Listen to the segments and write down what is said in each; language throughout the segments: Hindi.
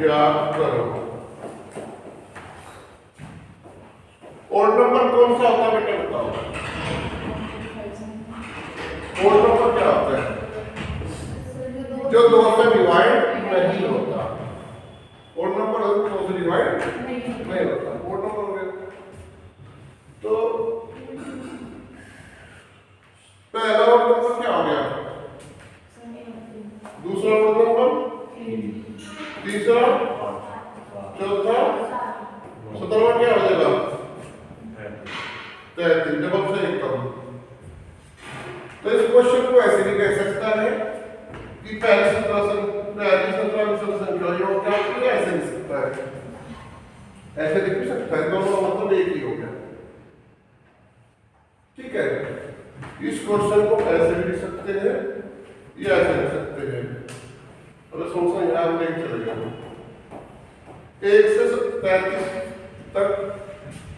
ज्ञात करो। ओड नंबर कौन सा होता है बेटा बताओ? ओड नंबर क्या होता है? जो 2 से डिवाइड नहीं होता। ओड नंबर 2 से डिवाइड नहीं होता, ओड नंबर हो गया। तो पहला ओड नंबर क्या हो गया? दूसरा ओड नंबर, तीसरा, चौथा, 17वां क्या हो जाएगा? 33। जब आपसे एक कम तो इस क्वेश्चन को ऐसे भी कह सकता है कि पहली 17 संख्या योग क्या होती है, ऐसे लिख सकता है, ऐसे लिख भी सकता है, दोनों मतलब एक ही हो गया। ठीक है, इस क्वेश्चन को ऐसे भी लिख सकते हैं या ऐसे लिख सकते हैं। तो सोचना याद नहीं चलेगा। 1 से 33 तक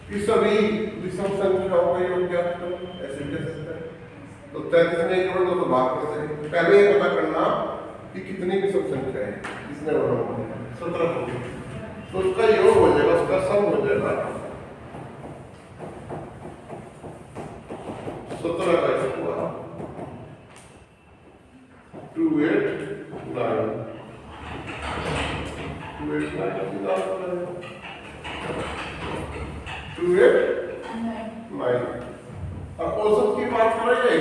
की सभी विषम संख्याओं का योग क्या ऐसे भी कह सकते हैं। तो 33 में 1 जोड़ दो तो भाग कैसे? पहले ये पता करना कि कितनी विषम संख्या है, किसने बना 17 हो गई, तो उसका योग हो जाएगा, उसका सम हो जाएगा 17 का स्क्वायर 289 अब औसत की बात करेंगे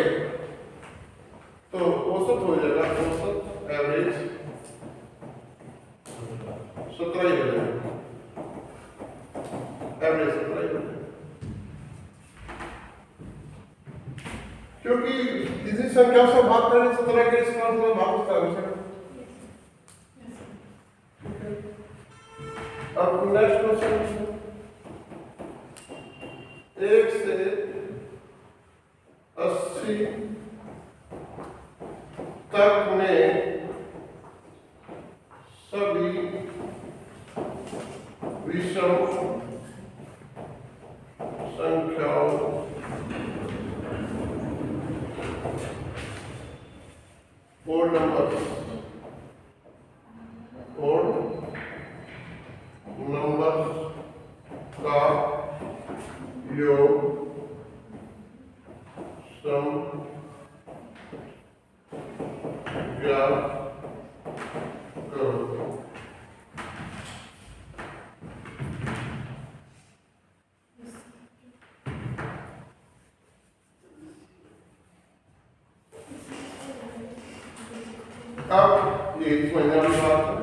तो औसत हो जाएगा, औसत एवरेज 17 ही हो जाएगा, एवरेज 17 ही हो जाएगा। क्योंकि किसी संख्या से भाग करने 17 के स्क्वायर से भाग होता है। अब नेक्स्ट क्वेश्चन, 1 से 80 तक में सभी विषम संख्याओं ओड नंबर का योग सम ज्ञात करो। अब ये समझने वाली बात है,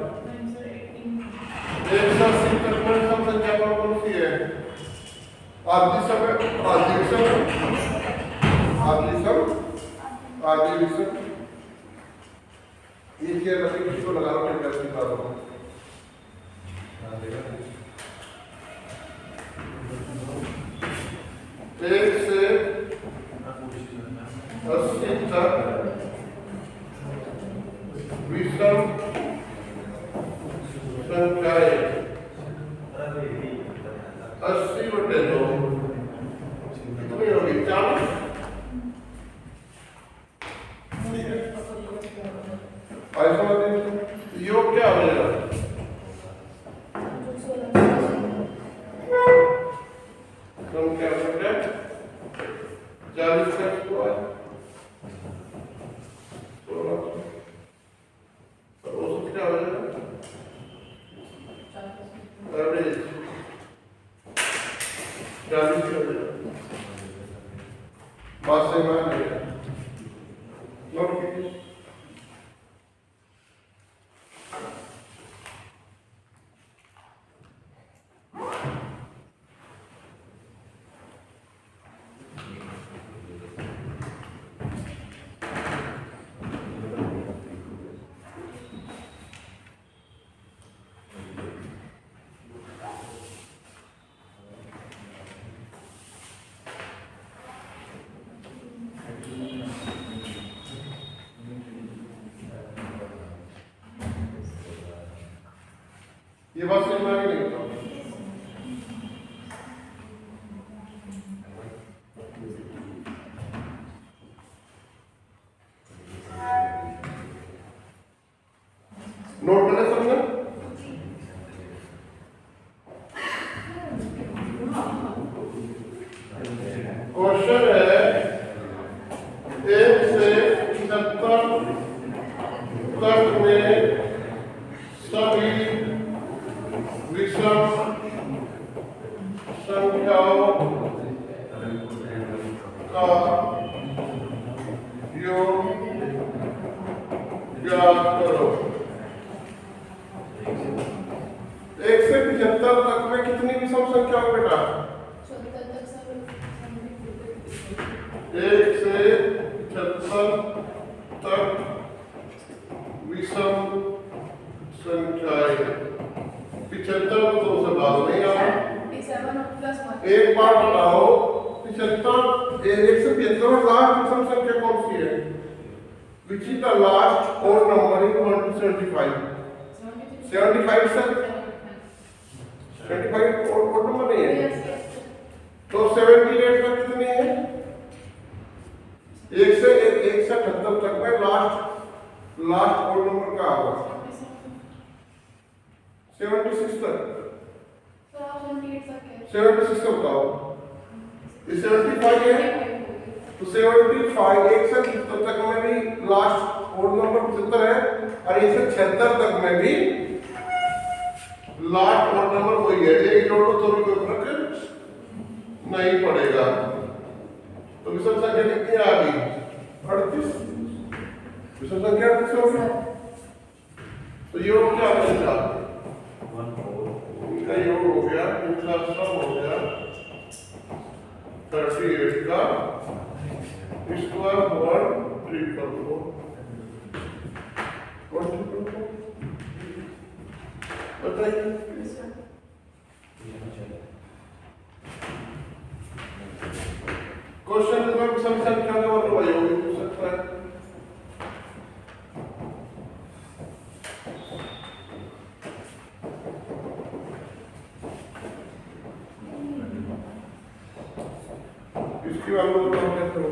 1 से 80 तक में सब संख्या कौन सी है? आदि सब, आदि सब, आदि सब, आदि विषम। ये क्या लगे किसी को लगा लो क्या कैसे बात हो? 1 से 80 तक विषम संख्याएं 80/2 कितनी होगी? 40। योग क्या हो जाएगा? कम क्या हो गया? 40 का स्क्वायर 16। तो औसत क्या हो जाएगा? एवरेज 40 हो जाएगा। बात सही मान लिया। नोट कीजिए। ये बात समझ में आ गई नहीं? नोट करना समझना। 75 तक में कितनी विषम संख्या हो बेटा? 1 से 75 तक विषम संख्याएं। 75 तो उसे बाद नहीं आ रहा। एक बार बताओ 75 1 से 75 लास्ट विषम संख्या कौन सी है? Which is the last odd number in 1 to 75? 75 sir 75 odd number नहीं है। तो 78 तक कितनी है? 1 से 78 तक में लास्ट odd number क्या होगा? 76 तक। 76 का बताओ। ये 75 है तो 75 1 से 75 तक में भी लास्ट ओड नंबर 75 है और 1 से 76 तक में भी लास्ट ओड नंबर वही है। एक जोड़ लो तो भी कोई फर्क नहीं पड़ेगा। तो विषम संख्या कितनी आ गई? 38। विषम संख्या कितनी होगी? तो योग क्या बनेगा? इनका योग हो गया, इनका सम हो गया 38 का स्क्वायर 1 3 बताइए। क्वेश्चन नंबर विषम संख्या का वर्ग योग हो सकता है। इसकी हम लोग कैसे हो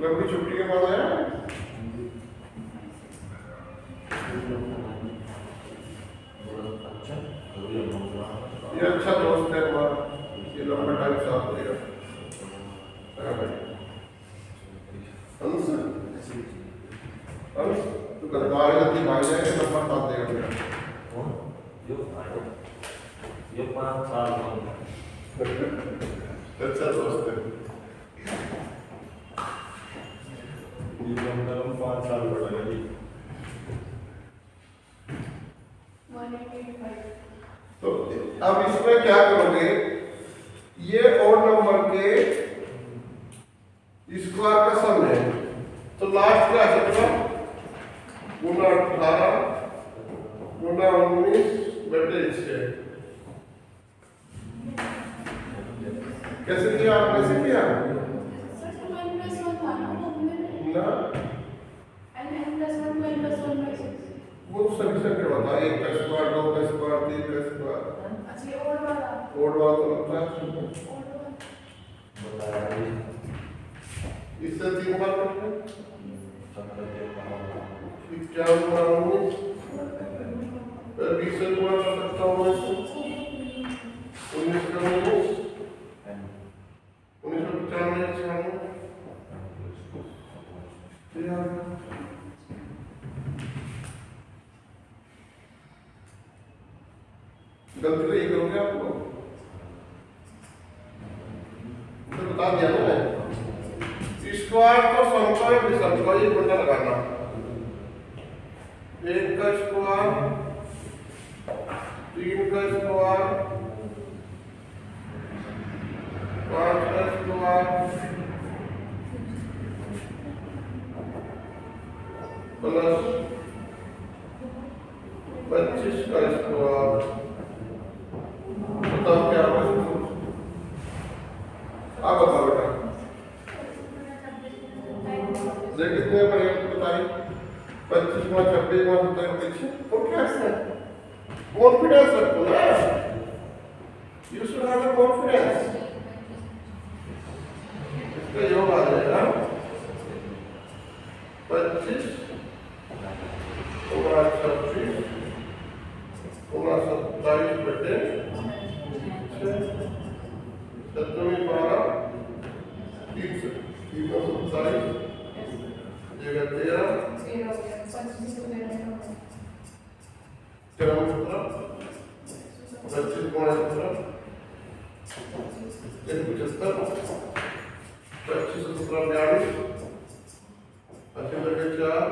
लंबी छुट्टी के बाद आया ये अच्छा दोस्त है हमारा, ये लंबा टाइम साथ देगा। तो गद्दार गति भाग जाएगा, लंबा साथ देगा मेरा। ये 5 साल अच्छा दोस्त है। ये कम से कम 5 साल बढ़ेगा जी। तो अब इसमें क्या करोगे? ये ओड नंबर के स्क्वायर का सम है तो लास्ट क्या आएगा? गुना 18 गुना 19 बटे 6। कैसे किया आपने? कैसे किया ना? वो सभी संख्या बता, 1 का स्क्वायर 2 का स्क्वायर 3 का स्क्वायर। ओड वाला तो लगता है इससे 3 बार करते हैं 51 गुना 19 फिर 20 से गुना कर सकता हूँ मैं इसको 19 का 19 1995 गलती तो ये करोगे आप लोग तो बता दिया ना मैं। स्क्वायर तो समकोण विषम का ये बंदा लगाना 1 का स्क्वायर 3 का स्क्वायर 5 का स्क्वायर प्लस 25 का स्क्वायर। बताओ क्या होगा? आप बताओ बेटा देख कितने बढ़िया बताइए। 25 में 26 में 27 और क्या है? कॉन्फिडेंस रखो ना, you should have the confidence. इसका योग आ जाएगा 25 गुना 26 गुना 27 बटे 7 12 3 से 27 जगह 13 25 गुना 17 75 25 17 42 80 बटे 4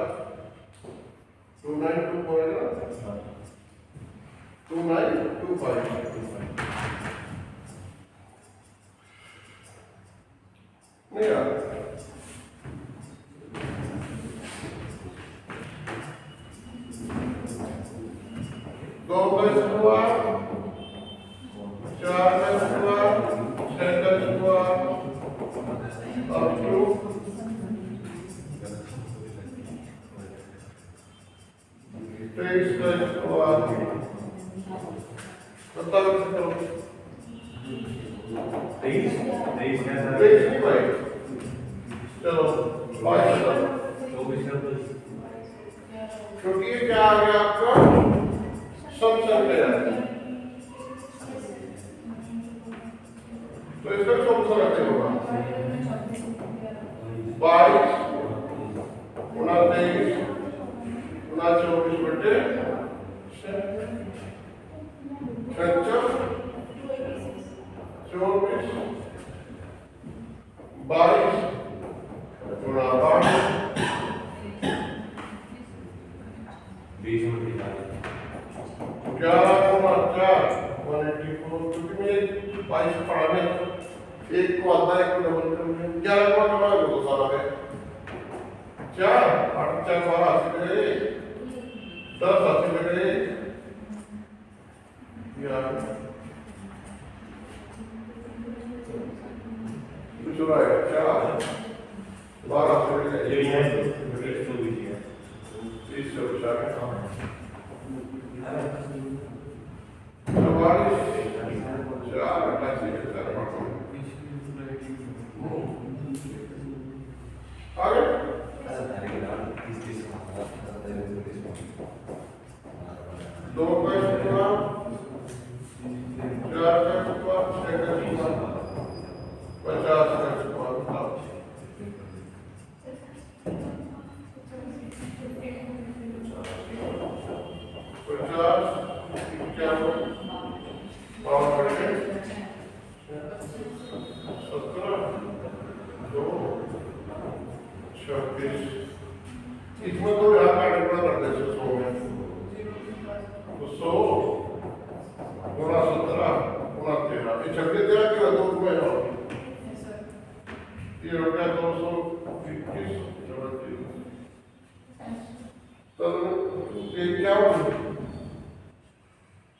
नहीं यार दो गज हुआ, चार गज हुआ, छह गज हुआ, अब टू 23 गज हुआ, 27 करो 23 कैसा 23 नहीं भाई, चलो 22 क्योंकि ये क्या आ गया आपका समसन में है, तो इसका समसन ऐसे होगा 22 गुना 23 गुना 24 बटे 24 22 गुना 12 11 गुना 4 184 क्योंकि मैं 22 पढ़ाने एक को आधा एक को डबल करने 11 गुना करना है तो सारा है 4 8 4 12 80 गए 10 80 गए यार कुछ हो रहा है 4 12 80 गए ये है 30 से 4 44 4 88 आगे दो का हुआ 4 का हुआ 6 का हुआ 50 का हुआ बताओ 26 इसमें तो यहाँ का निकला कर दे 100 में तो 100 गुना 17 गुना 13 ये 26 13 के दो में हो ये हो गया 221 तो ये क्या हो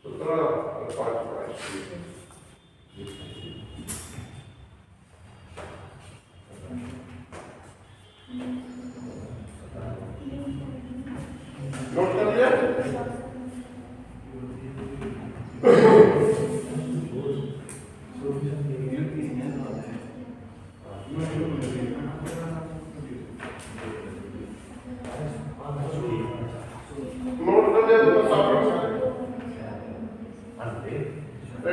17 और 5 नोट कर लिया नोट कर लिया तो सब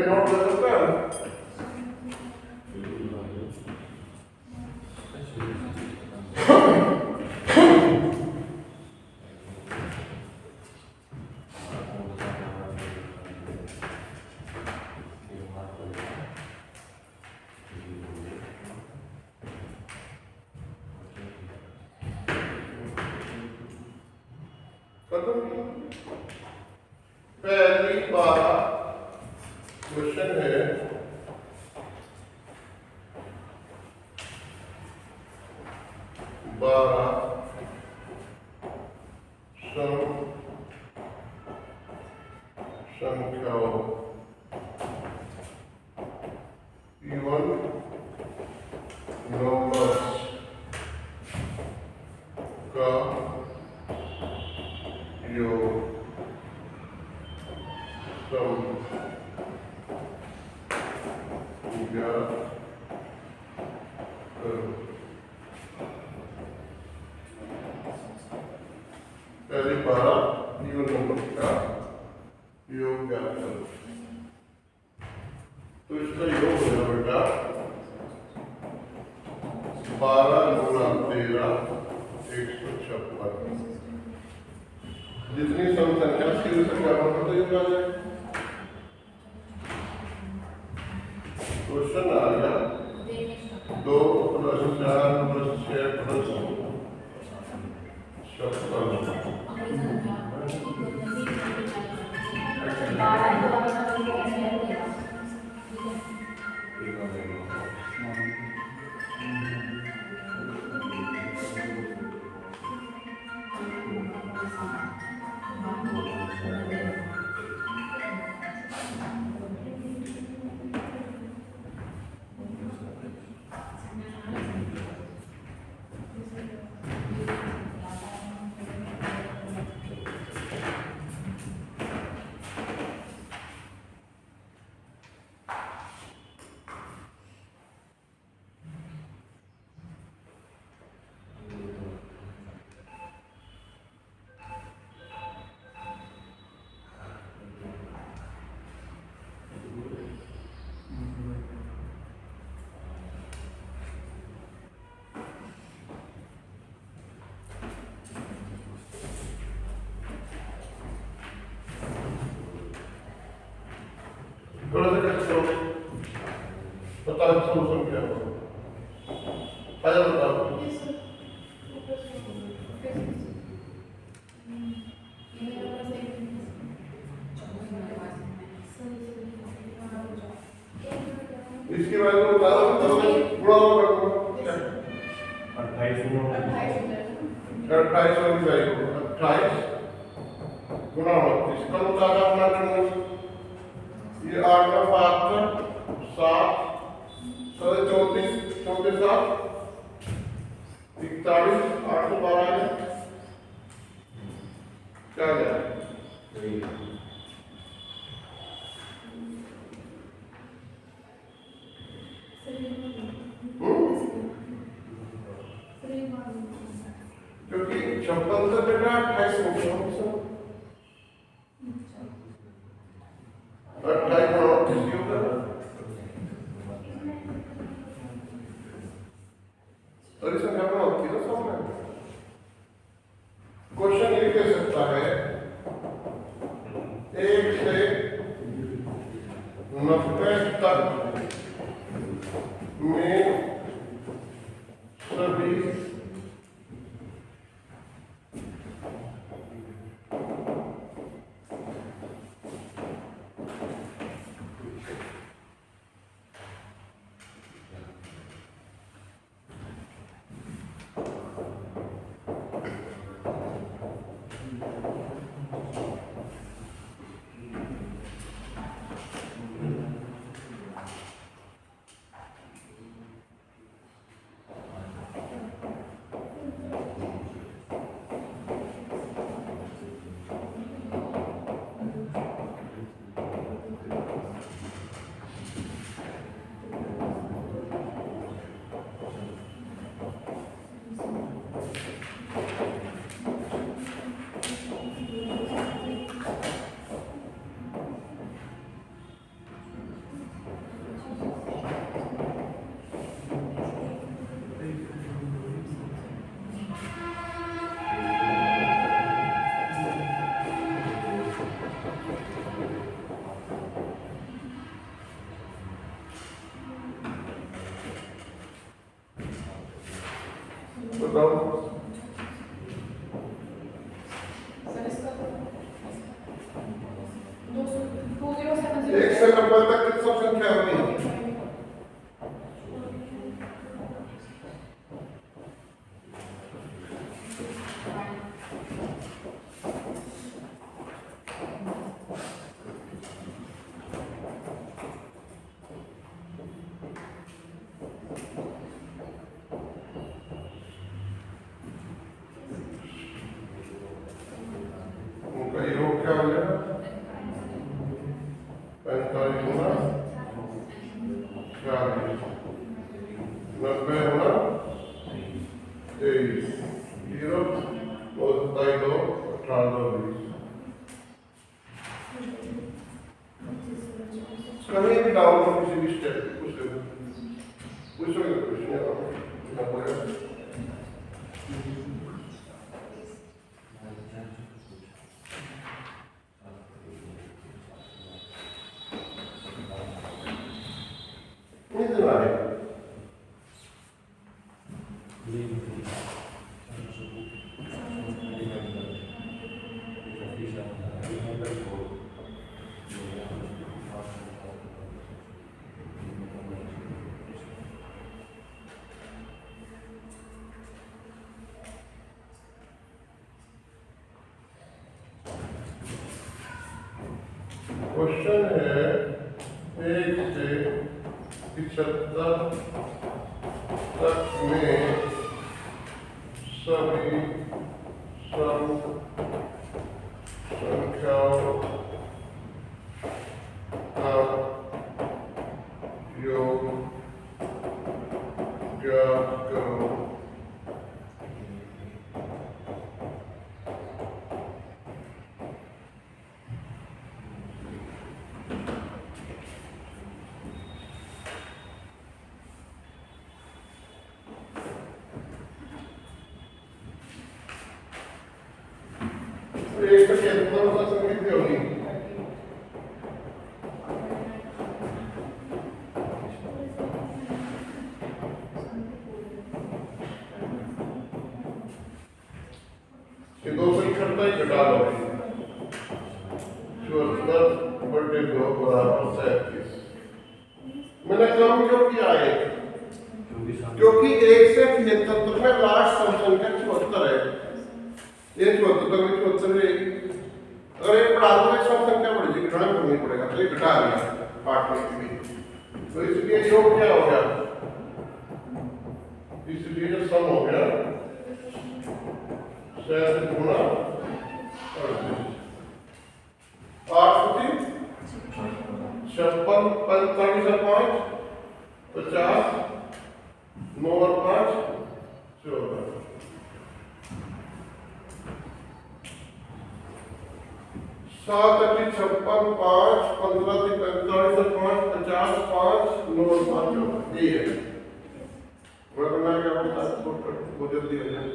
नोट कर सकते हैं पहली बार क्वेश्चन है बारह संख्याओं इवन नंबर्स का योग पहली बारह इवन नंबर का योग ज्ञात करो तो इसका योग हो जाएगा बेटा 12 गुना 13 156 जितनी सम संख्या थी उससे क्या होगा तो योग आ जाए क्वेश्चन आ गया 2 + 4 + 6 + 56 उसका सोल्यूशन क्या होगा? पहले बताओ। इसके बारे में बताओ, तब मैं बुरा कर दूंगा। 28 गुना 28 हो जाएगा, 28 गुना 29 का मुताबिक अपना करना। ये 8 का 5 का 7 34 34 7 41 8 को 12 है क्या गया? क्योंकि 56 से बेटा 28 हो गया, 28 और 29 होगा। और इसे क्या होती है सामने क्वेश्चन ये कह सकता है 1 से 90 तक में सभी बताओ 1 से 90 तक कितनी संख्या होगी? उनका योग क्या हो गया? 45 गुना 40 90 गुना 23 0 और 2 18 20 कहीं भी डाउन हो किसी भी स्टेप पूछोगे क्वेश्चन क्वेश्चन है 1 से 75 तक में सभी संख्याओं का योग ज्ञात करो। एक तो कितना कितनी होगी? ये 271 घटा लो 74/2 बराबर 37। मैंने कम क्यों किया है? क्योंकि 1 से 73 तक में लास्ट सम संख्या 74 है। ये 74 तक में 74 रहेगी। अगर एक बढ़ा दो सम संख्या बढ़ जाएगी, घटाना नहीं पड़ेगा, तो ये घटा दिया पार्ट में भी। तो इसलिए योग क्या हो गया? इसलिए जो सम हो गया 7 गुना 8 56 45 और 5 50 9 और 5 14 7 8 56 5 15 45 और 5 50 5 9 और 5 14 ये है। वरना क्या होता है वो जल्दी हो जाए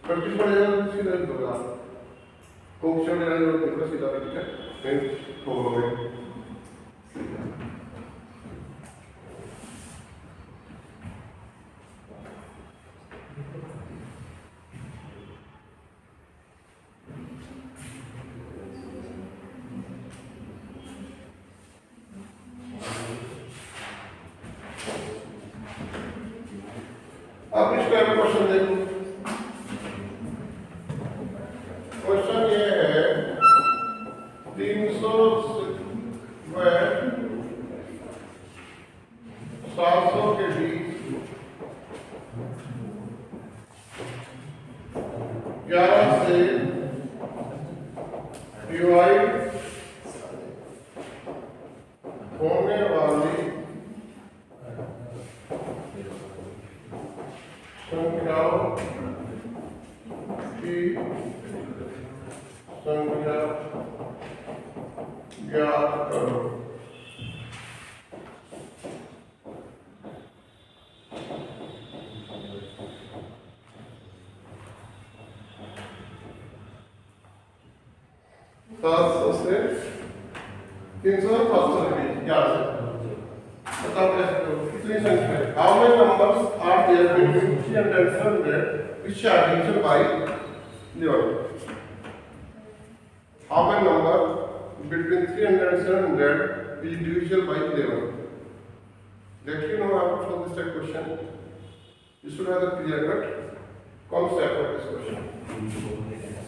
प्रैक्टिस पड़ जाएगा सीधा होगा कोशिश में रहने वाला सीधा ठीक है फिर हो गए। अब इस टाइप का क्वेश्चन देखो। क्वेश्चन ये है 300 व 700 के बीच 11 से डिवाइड होने वाली संख्याओं की संख्या ज्ञात करो। से 300 और 500 के बीच 11 से बताओ कैसे करो कितनी संख्या है? How many numbers are there between 300 and 700 which are division by 11? How many number between 300 and 700 is divisible by 11? Let you know how to solve this type question. You should have a clear cut concept of this question.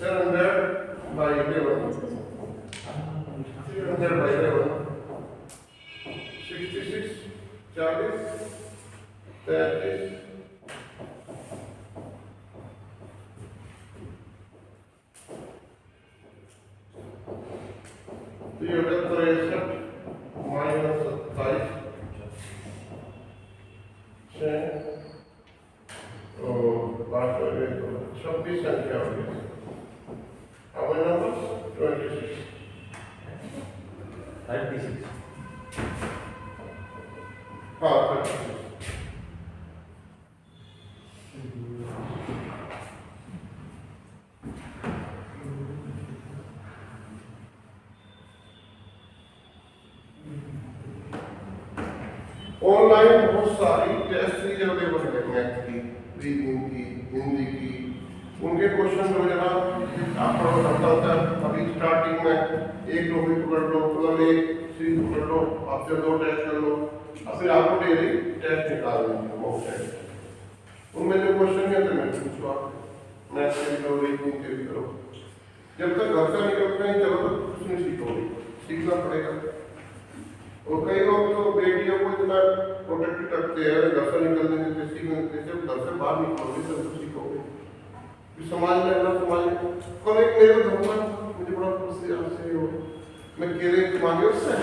700 by 11, 300 by 11, 66, 40, 30, 363 minus 27 और बात करें तो 26 संख्या होगी। How many numbers? 26. 36. हाँ 36. ऑनलाइन बहुत सारी टेस्ट सीरीज अवेलेबल है, मैथ की, रीजनिंग की, हिंदी की। उनके क्वेश्चन जो है ना आप पढ़ो करता होता है। अभी स्टार्टिंग में एक टॉपिक पकड़ लो, मतलब एक सीरीज पकड़ लो, आपसे 2 टेस्ट कर लो, और फिर आपको डेली टेस्ट निकाल देंगे मॉक टेस्ट। उनमें जो क्वेश्चन है तो मैं पूछो, आप मैथ के भी करो, रीजनिंग के भी करो। जब तक घर से निकलते हैं चलो तो कुछ नहीं सीखोगे, सीखना पड़ेगा। और कई लोग तो बेटियों को इतना प्रोटेक्ट करते हैं, घर से निकलने देते, सीखने देते, जब घर से बाहर निकलोगे तब तो सीखोगे। समाज में ना समाज में कल एक मेरे धर्म मुझे बड़ा खुशी आपसे हो, मैं केले मांगे उससे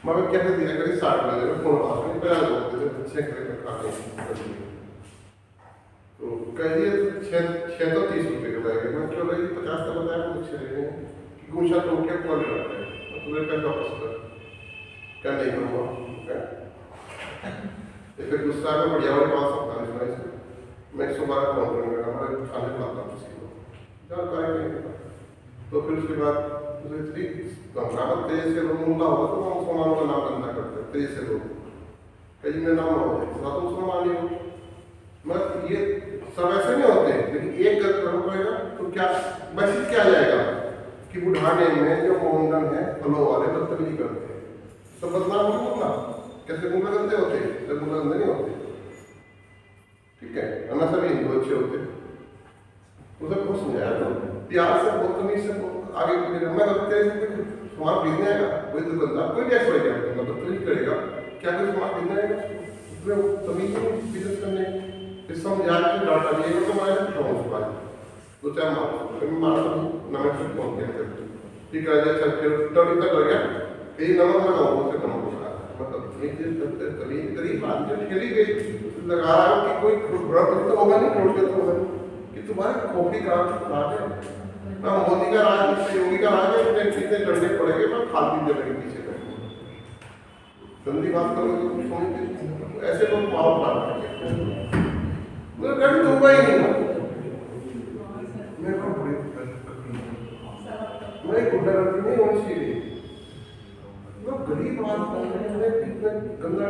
मैं कहते दिया करी 60 लगे मैं फोन बात नहीं पहले बोलते थे बच्चे करे खाने तो कहिए 6 तो 30 रुपये के लगेगा। मैं क्यों रही 50 का बताया मुझे लेने कि गुंशा तो क्या कौन लगाता है तो तुम्हें पैसा वापस कर क्या नहीं करूँगा ये फिर गुस्सा में बढ़िया वाले 545 मैं 112 फोन करूँगा हमारे खाने लाता हूँ किसी को जानकारी नहीं। तो फिर उसके बाद मुझे इतनी गंगा तेज से लोग मुंगा होगा तो हम मुसलमानों का नाम गंदा करते हैं तेज से लोग कहीं में नाम हो जाए तो मुसलमान ही हो। मैं ये सब ऐसे नहीं होते लेकिन एक गलत करना पड़ेगा। तो क्या मैसेज क्या जाएगा कि बुढ़ाने में जो मोहनन है फलों वाले बदतमीजी करते हैं, सब बदनाम नहीं होता। कैसे मुंह में गंदे होते, जब मुंह गंदे नहीं होते, ठीक है, अन्ना सभी हिंदू अच्छे होते। उसे कुछ समझाया तो प्यार से बदतमीजी से आगे मैं लगते हैं वहाँ खरीदने आएगा कोई दुकानदार, कोई टैक्स बढ़ जाएगा, बदतमीजी करेगा, क्या कोई वहाँ खरीदने आएगा? उसमें तमीज नहीं बिजनेस करने इस समझा के डाटा दिएगा तो मैं पहुँच पाए तो चाहे मार नमक से पहुँच गया ठीक है। जैसा फिर तभी तक लग गया यही नमक लगाओ उसे नमक लगा, मतलब एक चीज करते करीब करीब आदमी खेली गई लगा रहा हूँ कि कोई व्रत तो होगा नहीं, टोट के तो होगा कि तुम्हारे खोपड़ी का राज है ना, मोदी का राज है, योगी का राज है, इतने कितने डंडे पड़ेंगे मैं खाल पीने लगे पीछे गंदी बात करोगे तो समझते ऐसे लोग पाव पाते मतलब कभी तो हुआ ही नहीं। मेरे को बड़ी मैं गुंडागर्दी नहीं होनी चाहिए, लोग गरीब आदमी कितने गंदा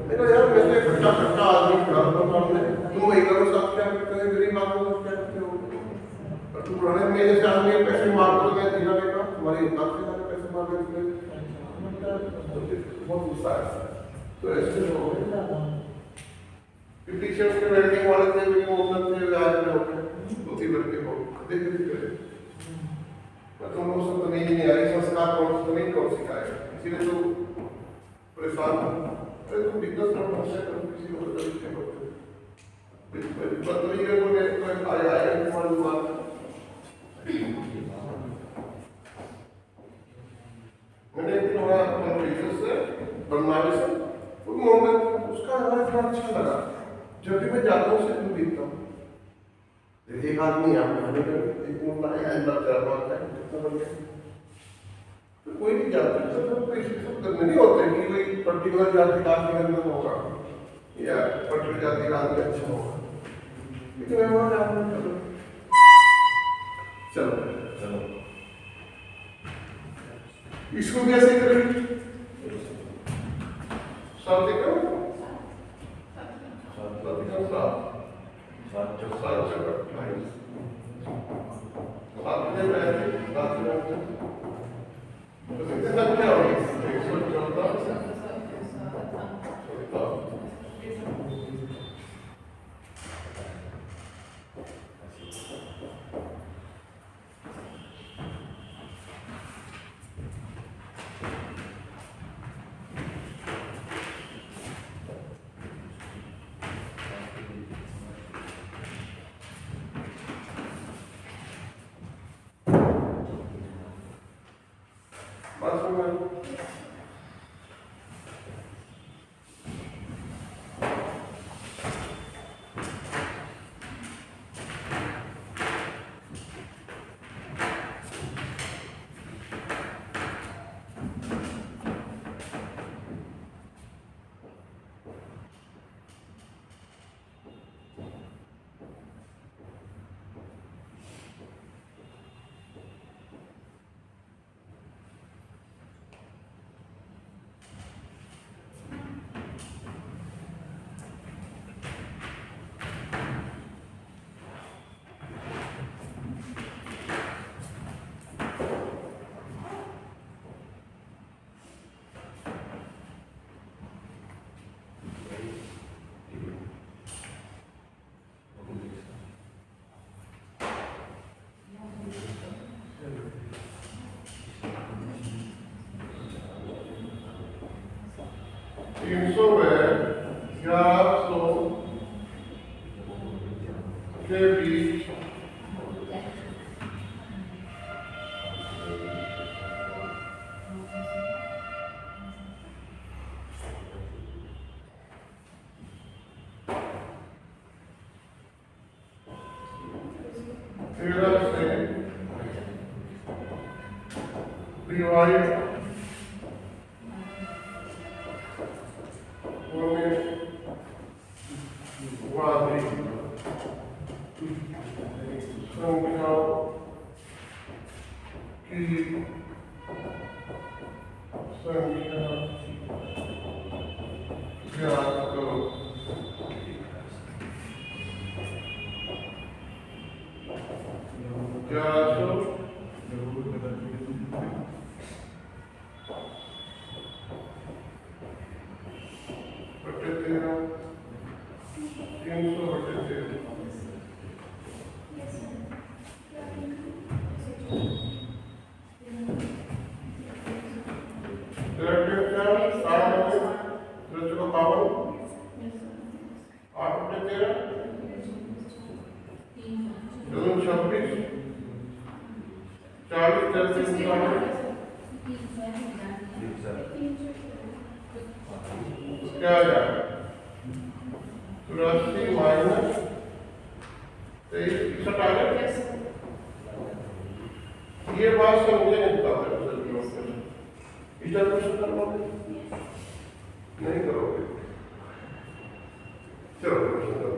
देखो यार, मैं खट्टा खट्टा आदमी खड़ा सामने तुम वही करो, सब क्या करते हैं गरीब आदमी को क्या करते हो, तुम रहने में जैसे आदमी पैसे मार दो मैं जीना लेगा तुम्हारी औकात से ज्यादा पैसे मार देते बहुत गुस्सा है। तो ऐसे लोग पीछे उसके वेल्डिंग वाले थे भी मोहम्मद थे आज में होते धोती भर के हो देख करे तुम लोग सब तमीज नहीं आ रही, संस्कार कौन तमीज कौन सिखाएगा, इसीलिए तो परेशान अरे तुम बिजनेस करो किसी को तरीके बदतमीजी को मैं आया तुम्हारी बात मैंने थोड़ा बिजनेस से बनवाने से वो मोहम्मद उसका हमारा थोड़ा अच्छा लगा, जब भी मैं जाता हूँ उसे क्यों बीतता हूँ एक आदमी आप खाने का एक मुन्ना है कितना बढ़िया तो कोई नहीं जाता सब नहीं होते कि कोई पर्टिकुलर जाति का आदमी अंदर होगा या पर्टिकुलर जाति का आदमी अच्छा होगा, लेकिन मैं वहाँ जाऊँ चलो चलो इसको कैसे करें साथ करो के बीच डिवाइड संख्या 1100 बटे 13 300 बटे 13 क्या आ जाएगा 83 माइनस 23 आ गया। ये बात समझे नहीं पाते इधर क्वेश्चन करोगे नहीं करोगे। चलो क्वेश्चन करो।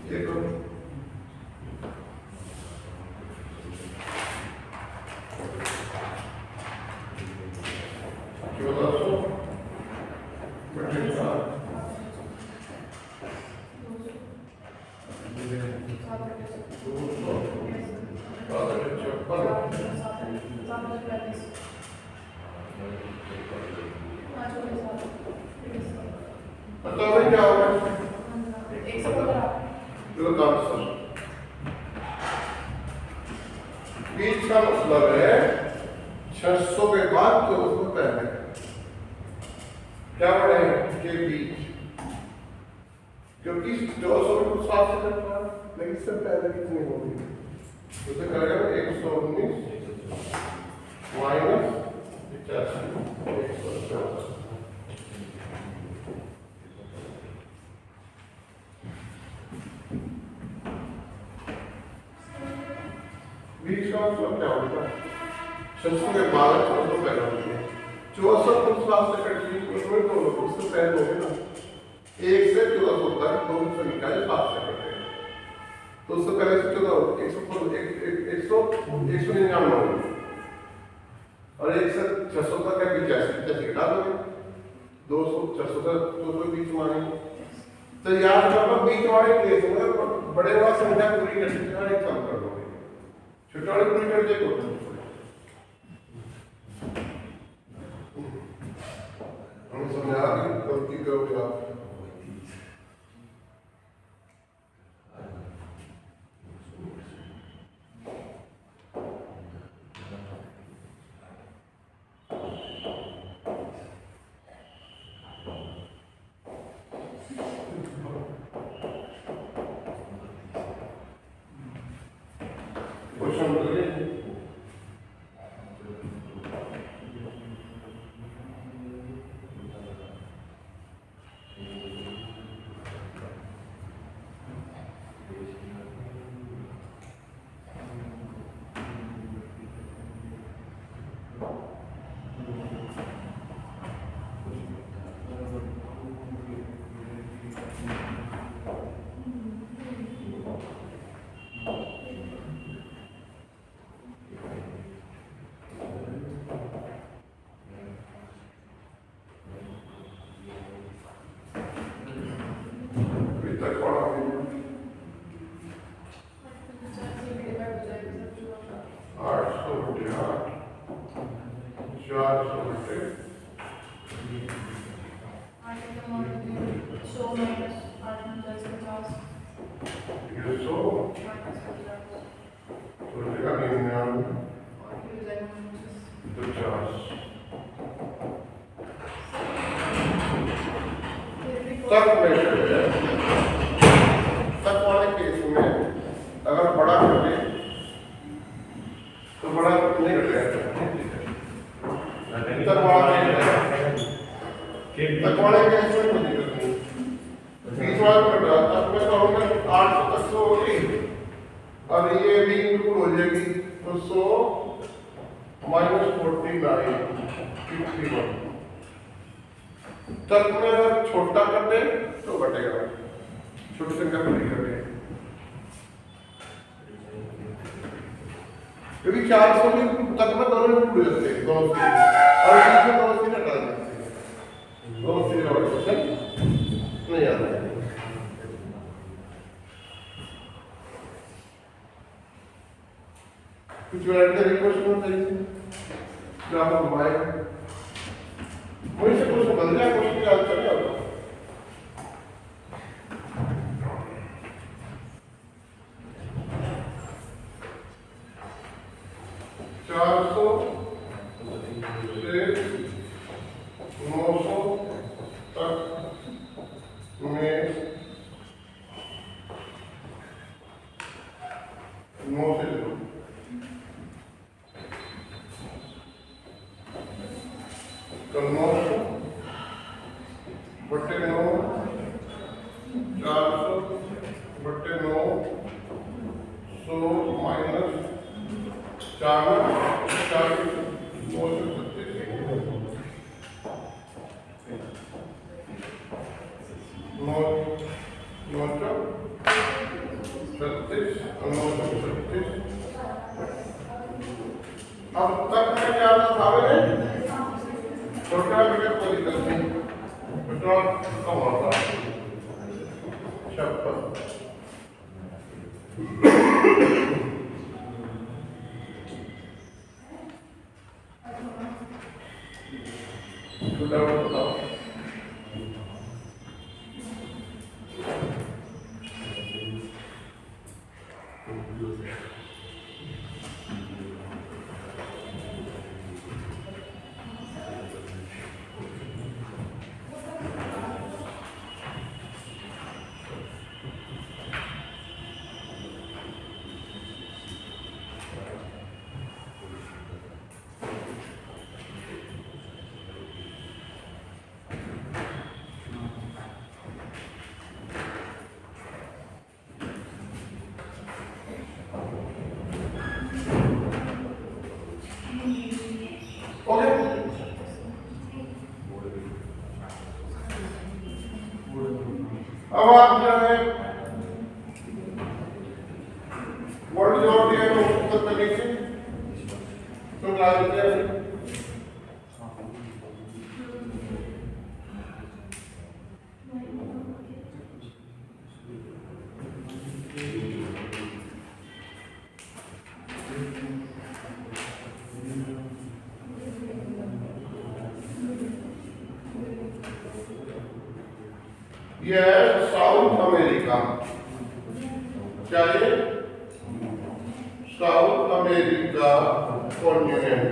देखो बीच का मतलब है 600 के बाद 200 पहले क्या पढ़े के बीच, क्योंकि 200 में कुछ 7 सेकंड था लेकिन इससे पहले कितनी होगी तो उसे करेगा 119 माइनस 85 बीच का मतलब क्या होगा 600 के बाद 400 पहले होगी 64 को 7 सेकंड की उसमें तो उससे पहले होगी ना 1 से 1400 तक दो संख्या 7 सेकंड है तो उससे पहले से 199 होगी और 1 से 600 तक है 85 घटा दोगे 200 600 तक तो बीच में आएंगे तो याद रखना बीच वाले केस में बड़े वाला संख्या पूरी कर सकते हैं कम कर दोगे छोटे वाले पूरी कर देखो हमें समझा कि गलती करोगे आप क्वेश्चन करिए। अभी तक पढ़ा नहीं। 800 बटे 8, 400 बटे 100 तो बचेगा 99 50। तक वाले केस में अगर बड़ा घटे तो बड़ा नहीं घटेगा। तक वाले केस में कोई दिक्कत नहीं। 20 वाला घटा तब मैं कहूँगा 800 तक 100 होगी और ये भी इंक्लूड हो जाएगी तो 100 -49 51। तक में अगर छोटा कटे तो घटेगा, छोटी संख्या पर नहीं घटेगा क्योंकि 400 भी तक में दोनों इंक्लूड हो जाते हैं, दोनों से और बीच में दोनों से हटा देते हैं, दोनों से और क्वेश्चन नहीं आता है। कुछ वैरायटी का क्वेश्चन होता है जो आप घुमाए वही से क्वेश्चन बदल जाए, क्वेश्चन का आंसर क्या होगा। बट्टे 9 400 बट्टे 9 100 माइनस 4 अब तक मैं क्या था छोटा बेटा कोई दिक्कत नहीं, पेट्रोल कम होता है 56 छोटा बताओ। अब आप जो है वर्ड जोड़ दिया तो उत्तर में लिखे तो ला देते हैं। यह साउथ अमेरिका, क्या है साउथ अमेरिका कॉन्टिनेंट,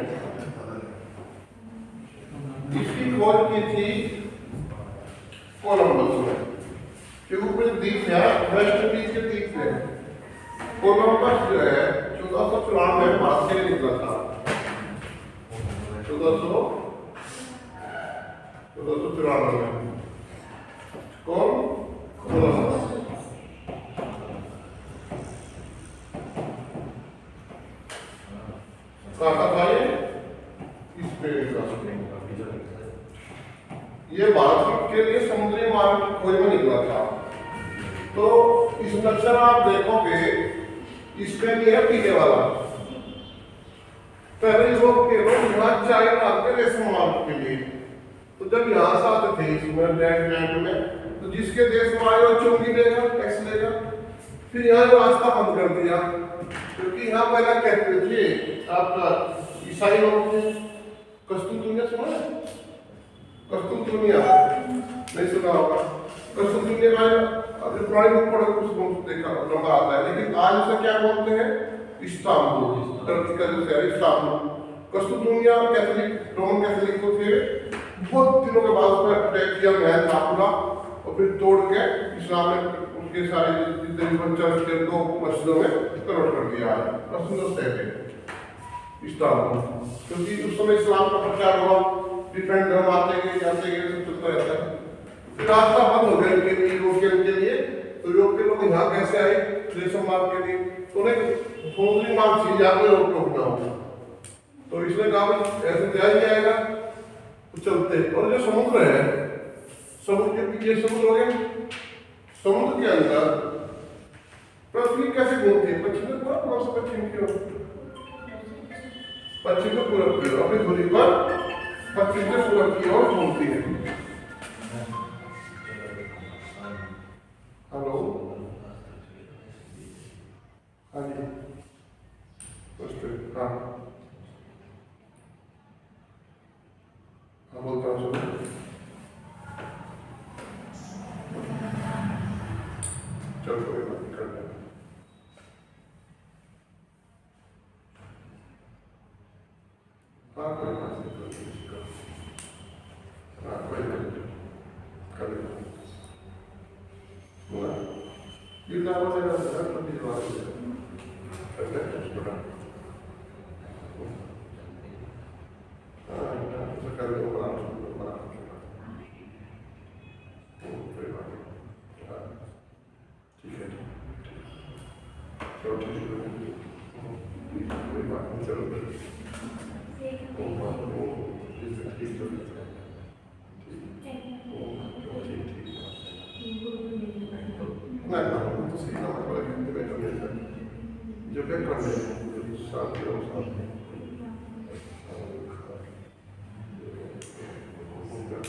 इसकी खोज की थी कोलंबस ने, क्योंकि द्वीप है वेस्ट इंडीज के द्वीप में कोलंबस जो है 1494 में भारत के लिए निकला था। 1494 में कौन? कोलंबस। कहाँ था ये? स्पेन का। ये भारत के लिए समुद्री मार्ग की खोज में निकला था। तो इस नक्शा में आप देखोगे इसमें भी है पीले वाला। पहले यूरोप के लोग यहाँ चाय लाते रेशम मार्ग के लिए। तो जब यहाँ से आते थे इसमें लैंड में, तो जिसके देश में आए वो चुंगी लेगा, टैक्स लेगा। फिर यहाँ रास्ता बंद कर दिया, क्योंकि यहाँ पहले कहते थे आपका ईसाई लोग थे। कस्तूरिया सुना है? कस्तूरिया नहीं सुना होगा। कस्तूरिया का अभी पुरानी बुक पढ़ो उसको देखा लंबा आता है, लेकिन आज उसे क्या बोलते हैं? इस्तांबुल, टर्की का जो शहर Istanbul. Kasturia Catholic, Roman Catholic को थे। बहुत दिनों के बाद उसमें अटैक किया, महल था पूरा, और फिर तोड़ के इस्लाम में उनके सारे जितने भी चर्च थे उनको मस्जिदों में कन्वर्ट कर दिया है। और सुंदर शहर है इस्तांबुल, क्योंकि उस समय इस्लाम का प्रचार हुआ, डिफरेंट धर्म आते गए जाते गए, सब चलता रहता है। फिर रास्ता बंद हो गया इनके लिए, यूरोपियन के लिए। तो यूरोप के लोग यहाँ कैसे आए रेशम मार्ग के लिए? तो उन्हें समुद्री मार्ग से यहाँ पे रोकना होगा। तो इसने कहा ऐसे जाएगा तो चलते। और जो समुद्र है, समुद्र के पीछे समुद्र हो गया, समुद्र के अंदर पृथ्वी कैसे घूमती है? पश्चिम से पूरब, पूरब से पश्चिम की ओर, पश्चिम से पूरब की ओर, अपनी धुरी पर पश्चिम से पूरब की ओर घूमती है। हेलो, हाँ जी, हाँ हाँ बोलता हूँ। चलो कोई बात नहीं, कर लेना। हाँ कोई बात नहीं, हाँ कोई बात नहीं, कर लेना। ये ना हो जाएगा, लंबी जवाब है। करते हैं थोड़ा। हाँ ऐसा कर लो, बड़ा कोई बात नहीं। हाँ ठीक है, चलो ठीक है, कोई बात नहीं, चलो तो सही ना जो क्या कर रहे हैं साथ ही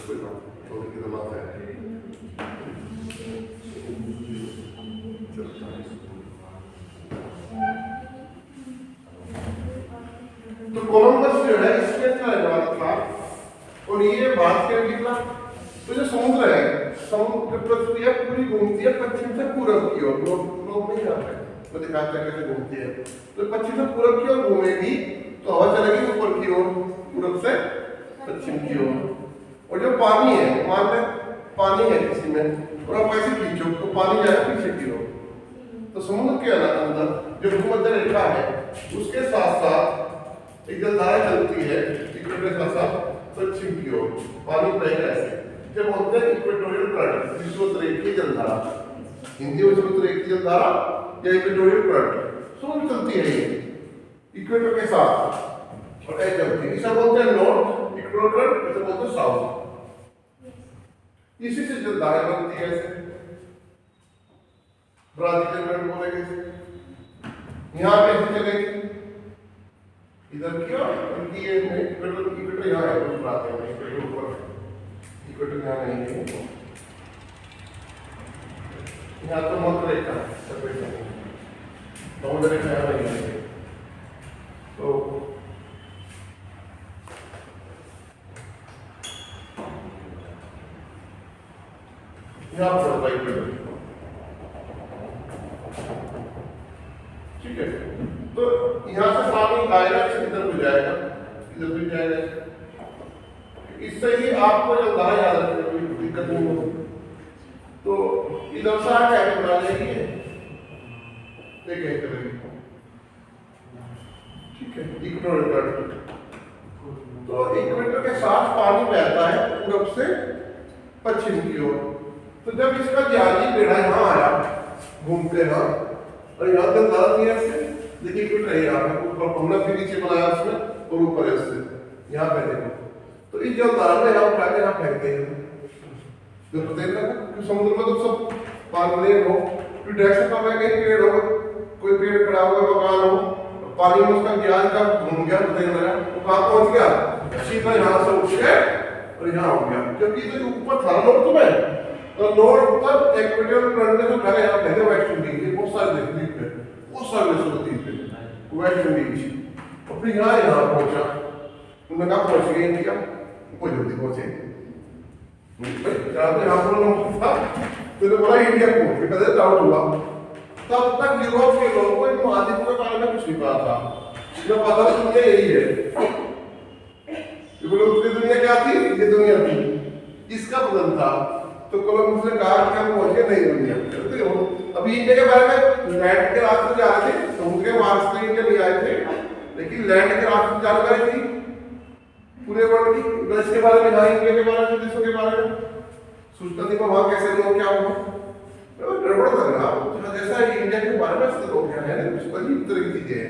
कोई बात थोड़ी की बात है। तो कोलंबस जो है इसके अंदर था और ये बात क्या निकला। तो जो समुद्र है, समुद्र पृथ्वी है पूरी घूमती है पश्चिम से पूरब की ओर। लोग नहीं आते, वो दिखाते हैं कैसे घूमती है। तो पश्चिम से पूरब की ओर घूमेगी तो हवा चलेगी ऊपर की ओर, पूरब से पश्चिम की ओर। और जो पानी है, मान लें पानी है किसी में और आप ऐसे खींचो तो पानी जाएगा पीछे की ओर। तो समुद्र के अंदर जो भूमध्य रेखा है उसके साथ साथ एक जलधारा चलती है इक्वेटर के साथ साथ पश्चिम की ओर, पानी बहेगा ऐसे। जब बोलते हैं इक्वेटोरियल करंट, विषुववृत्तीय जलधारा, हिंदी में विषुववृत्तीय जलधारा या इक्वेटोरियल करंट, समुद्र चलती है ये इक्वेटर के साथ और ऐसे चलती है। इसे बोलते हैं नॉर्थ इक्वेटोरियल करंट, इसे बोलते हैं साउथ। इसी से जलधारा बनती है ऐसे। ब्राजीलियन करंट बोलेंगे इसे। यहाँ पे ऐसे चलेगी इधर की ओर, क्योंकि ये इक्वेटर यहाँ है, उस बात है इक्वेटर ऊपर, इक्वेटर यहाँ नहीं है। यहाँ तो मध्य रेखा है, सफेद नहीं, समुद्र रेखा यहाँ नहीं है। तो यहाँ पर इक्वेटर, ठीक है। तो यहाँ से पानी आएगा, इधर भी जाएगा, इधर भी जाएगा। इससे ही आपको जलधारा याद रखने कोई दिक्कत नहीं होगी। तो इधर से आगे बना लेगी, देखिए ठीक है, इक्वेटर। तो इक्वेटर के साथ पानी बहता है पूरब से पश्चिम की ओर। तो जब इसका ज्यादा बेड़ा यहाँ आया घूमते यहाँ और यहाँ तक दादा दिया से देखिए इक्वेटर है यहाँ पे ऊपर हमने फिर नीचे बनाया उसमें और ऊपर है उससे यहाँ पे देखो। तो इस जो दादा यहाँ उठा के यहाँ फेंकते हैं जो पता ही लगा कि समुद्र में तो सब पानी हो फिर डायरेक्शन पर में कहीं पेड़ हो कोई पेड़ खड़ा होगा मकान हो पानी में उसका ज्ञान का घूम गया पता ही लगा वो कहाँ पहुंच गया सीधा यहाँ से उठ गए और यहाँ हो गया क्योंकि तो ऊपर था नोट तुम्हें तो नोट तब इक्वेटर करने से पहले यहाँ पहले वेस्ट इंडीज बहुत सारे द्वीप पे बहुत सारे देशों द्वीप पे वेस्ट इंडीज और फिर यहाँ पहुंचा उन्होंने कहा पहुंच गए इंडिया बहुत जल्दी पहुंचे यहाँ पर था तो बोला इंडिया पहुंच गए कदर डाउट हुआ तब तक यूरोप के लोगों को इन महाद्वीपों के बारे में कुछ नहीं पता था इसमें पता था दुनिया यही है दुनिया क्या थी ये दुनिया थी इसका बदल था तो कोलंबस ने कहा कि हम पहुंचे नहीं दुनिया करते हो अभी इंडिया के बारे में लैंड के रास्ते जा रहे थे समुद्र के मार्ग से इंडिया नहीं आए थे लेकिन लैंड के रास्ते जानकारी थी पूरे वर्ल्ड की देश के बारे में यहाँ इंडिया के बारे में देशों के बारे में सोचता थी वहां कैसे लोग क्या होगा गड़बड़ लग रहा जैसा इंडिया के बारे में ऐसे लोग क्या है कुछ अजीब तरह की चीजें हैं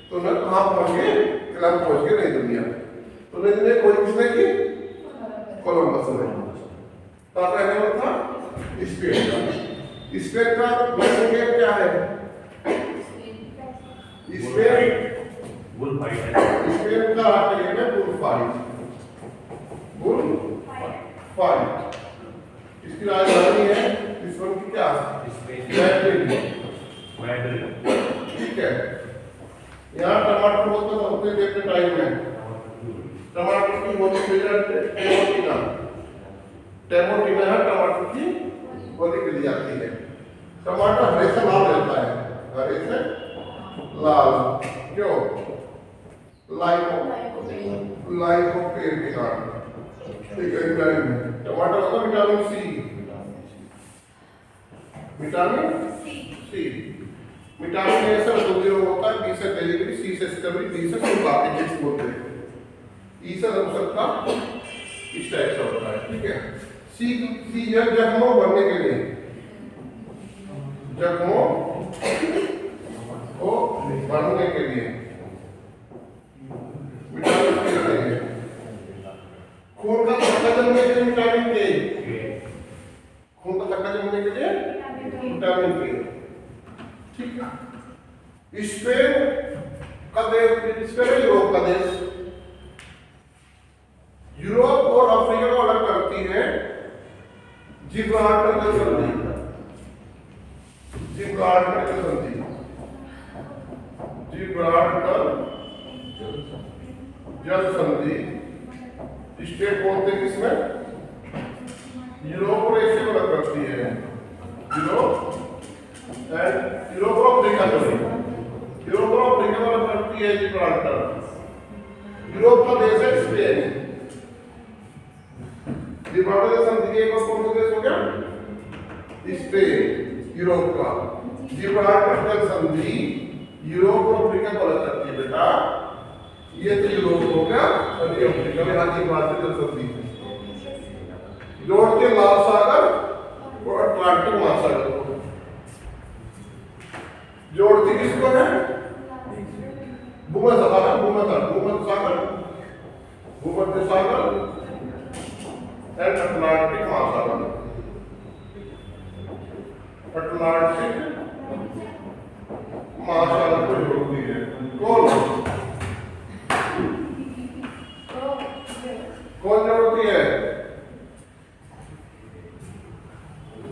तो ना कहाँ पहुंच गए कलम पहुंच गए नई दुनिया तो नई दुनिया कोई किसने की कोलंबस ने तो पहले वो था स्पेन का स्पेन का गेम क्या है स्पेन बुल फाइट है स्पेन का गेम है बुल फाइट इसकी राजधानी है इस वन की क्या मैड्रिड ठीक है यहाँ टमाटर होते देखते टाइम में टमाटर की होली टेमोटिना है टमाटर की होली के लिए जाती है टमाटर हरे से लाल रहता है हरे से लाल क्यों लाइफ ऑफ पेड़ के कारण ठीक है टमाटर होता विटामिन सी विटामिन ए से उपयोग होता है बी से डेलीवरी सी से स्टोरेज डी से सुगा एजेंट्स बोलते हैं ई से अनुसंधा इस टाइप से होता है ठीक है सी जख्मों बनने के लिए जख्मों को बनने के लिए विटामिन सी चाहिए खून का थक्का जमने के लिए विटामिन के खून का थक्का जमने के लिए विटामिन के ठीक है स्पेन का देश स्पेन यूरोप का देश यूरोप और अफ्रीका को अलग करती है जिब्राल्टर की संधि जिब्राल्टर जल संधि स्टेट बोलते हैं किसमें यूरोप और एशिया को अलग करती है यूरोप और अफ्रीका यूरोप और अफ्रीका को अलग करती है जिब्राल्टर यूरोप का देश है स्पेन जिब्राल्टर संधि एक और कौन सा देश हो गया स्पेन यूरोप का जिब्राल्टर संधि यूरोप और अफ्रीका को अलग करती है बेटा ये तो यूरोप हो गया और ये अफ्रीका में आज की बात है संधि जोड़ते लाल सागर और अटलांटिक महासागर को जोड़ती किसको है भूमध्य सागर एंड अटलांटिक महासागर को जोड़ती है कौन जोड़ती है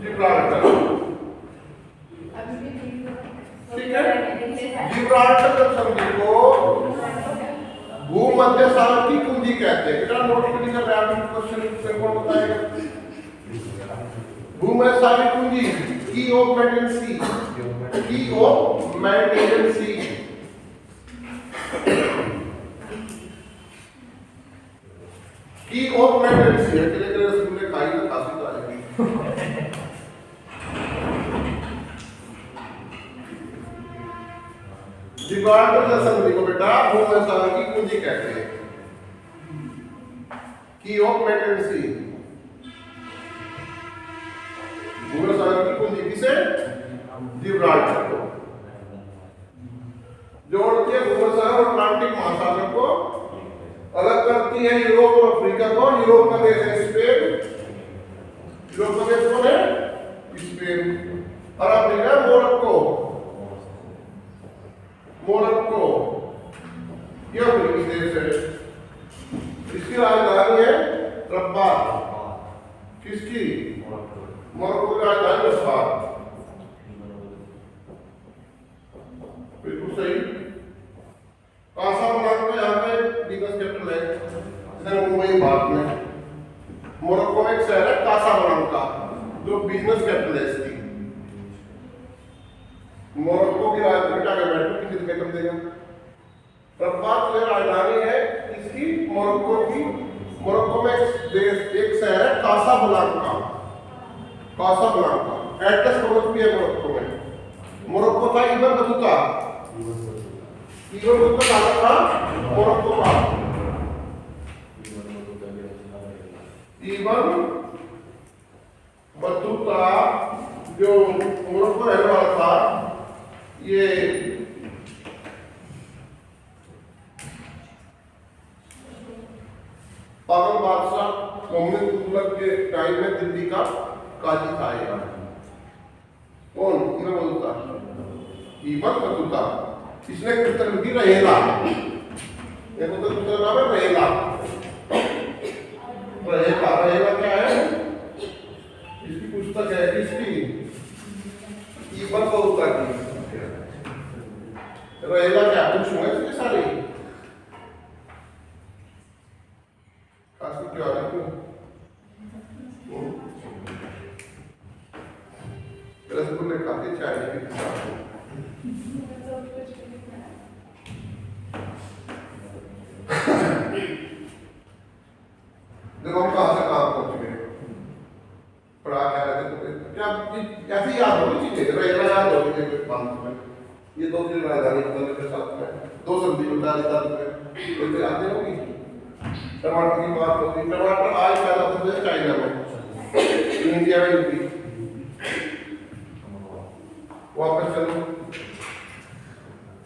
जिब्राल्टर ठीक है जिब्राल्टर संधि को भूमध्य सागर की कुंजी कहते हैं बेटा नोट करने का रैपिड क्वेश्चन कौन बताएगा भूमध्य सागर कुंजी की ऑफ मेंटेनेंसी की ऑफ मेंटेनेंसी है तेरे रसगुल्ले खाई तो खांसी तो आ जाएगी जिब्राल्टर संधि को बेटा भूमध्यसागर की कुंजी कहते हैं। की ऑफ मैकेंसी, भूमध्यसागर की कुंजी किसे? जिब्राल्टर को। जोड़ती है भूमध्यसागर और अटलांटिक महासागर को, अलग करती है यूरोप और अफ्रीका को। यूरोप का देश है स्पेन, यूरोप का देश कौन है? स्पेन। और अफ्रीका मोरक्को, मोरक्को ये अफ्रीकी देश है। इसकी राजधानी है रब्बात। किसकी? मोरक्को की राजधानी रब्बात। बिल्कुल सही। कासाब्लांका यहाँ पे बिजनेस कैपिटल है, इधर मुंबई भारत में। मोरक्को में एक शहर है कासाब्लांका जो बिजनेस कैपिटल है इसकी। मोरक्को की राजधानी का बैठो किसी दिन कम देगा। रब्बात जो राजधानी है इसकी मोरक्को की। मोरक्को में एक शहर है कासाब्लांका, कासाब्लांका। एटलस पर्वत भी है मोरक्को में। मोरक्को था इबन बतूता, इबन बतूता कहाँ था? मोरक्को का। इबन बतूता जो मोरक्को रहने वाला था, ये पागल बादशाह मोहम्मद तुगलक के टाइम में दिल्ली का काजी था। ये कौन? Ibn Battuta, Ibn Battuta. इसने पुस्तक लिखी रहेला, ये पुस्तक नाम है रहेला। रहेला, रहेला क्या है? इसकी पुस्तक है, इसकी इबन बतूता की। रहेला क्या पूछूंगा इसके सारे खास क्या है क्यों? रसगुल्ले खाते चाय के साथ। देखो हम कहाँ से कहाँ पहुंच गए। पढ़ा क्या रहते तो क्या ऐसी याद होगी चीजें, रहेला याद होगी देखो 5 में। ये दो चीज राजधानी बदलने के साथ में दो संधि बता देता तो याद नहीं होगी। टमाटर की बात होगी, टमाटर आज पैदा होते हैं चाइना में, इंडिया में यूपी। वापस चलो,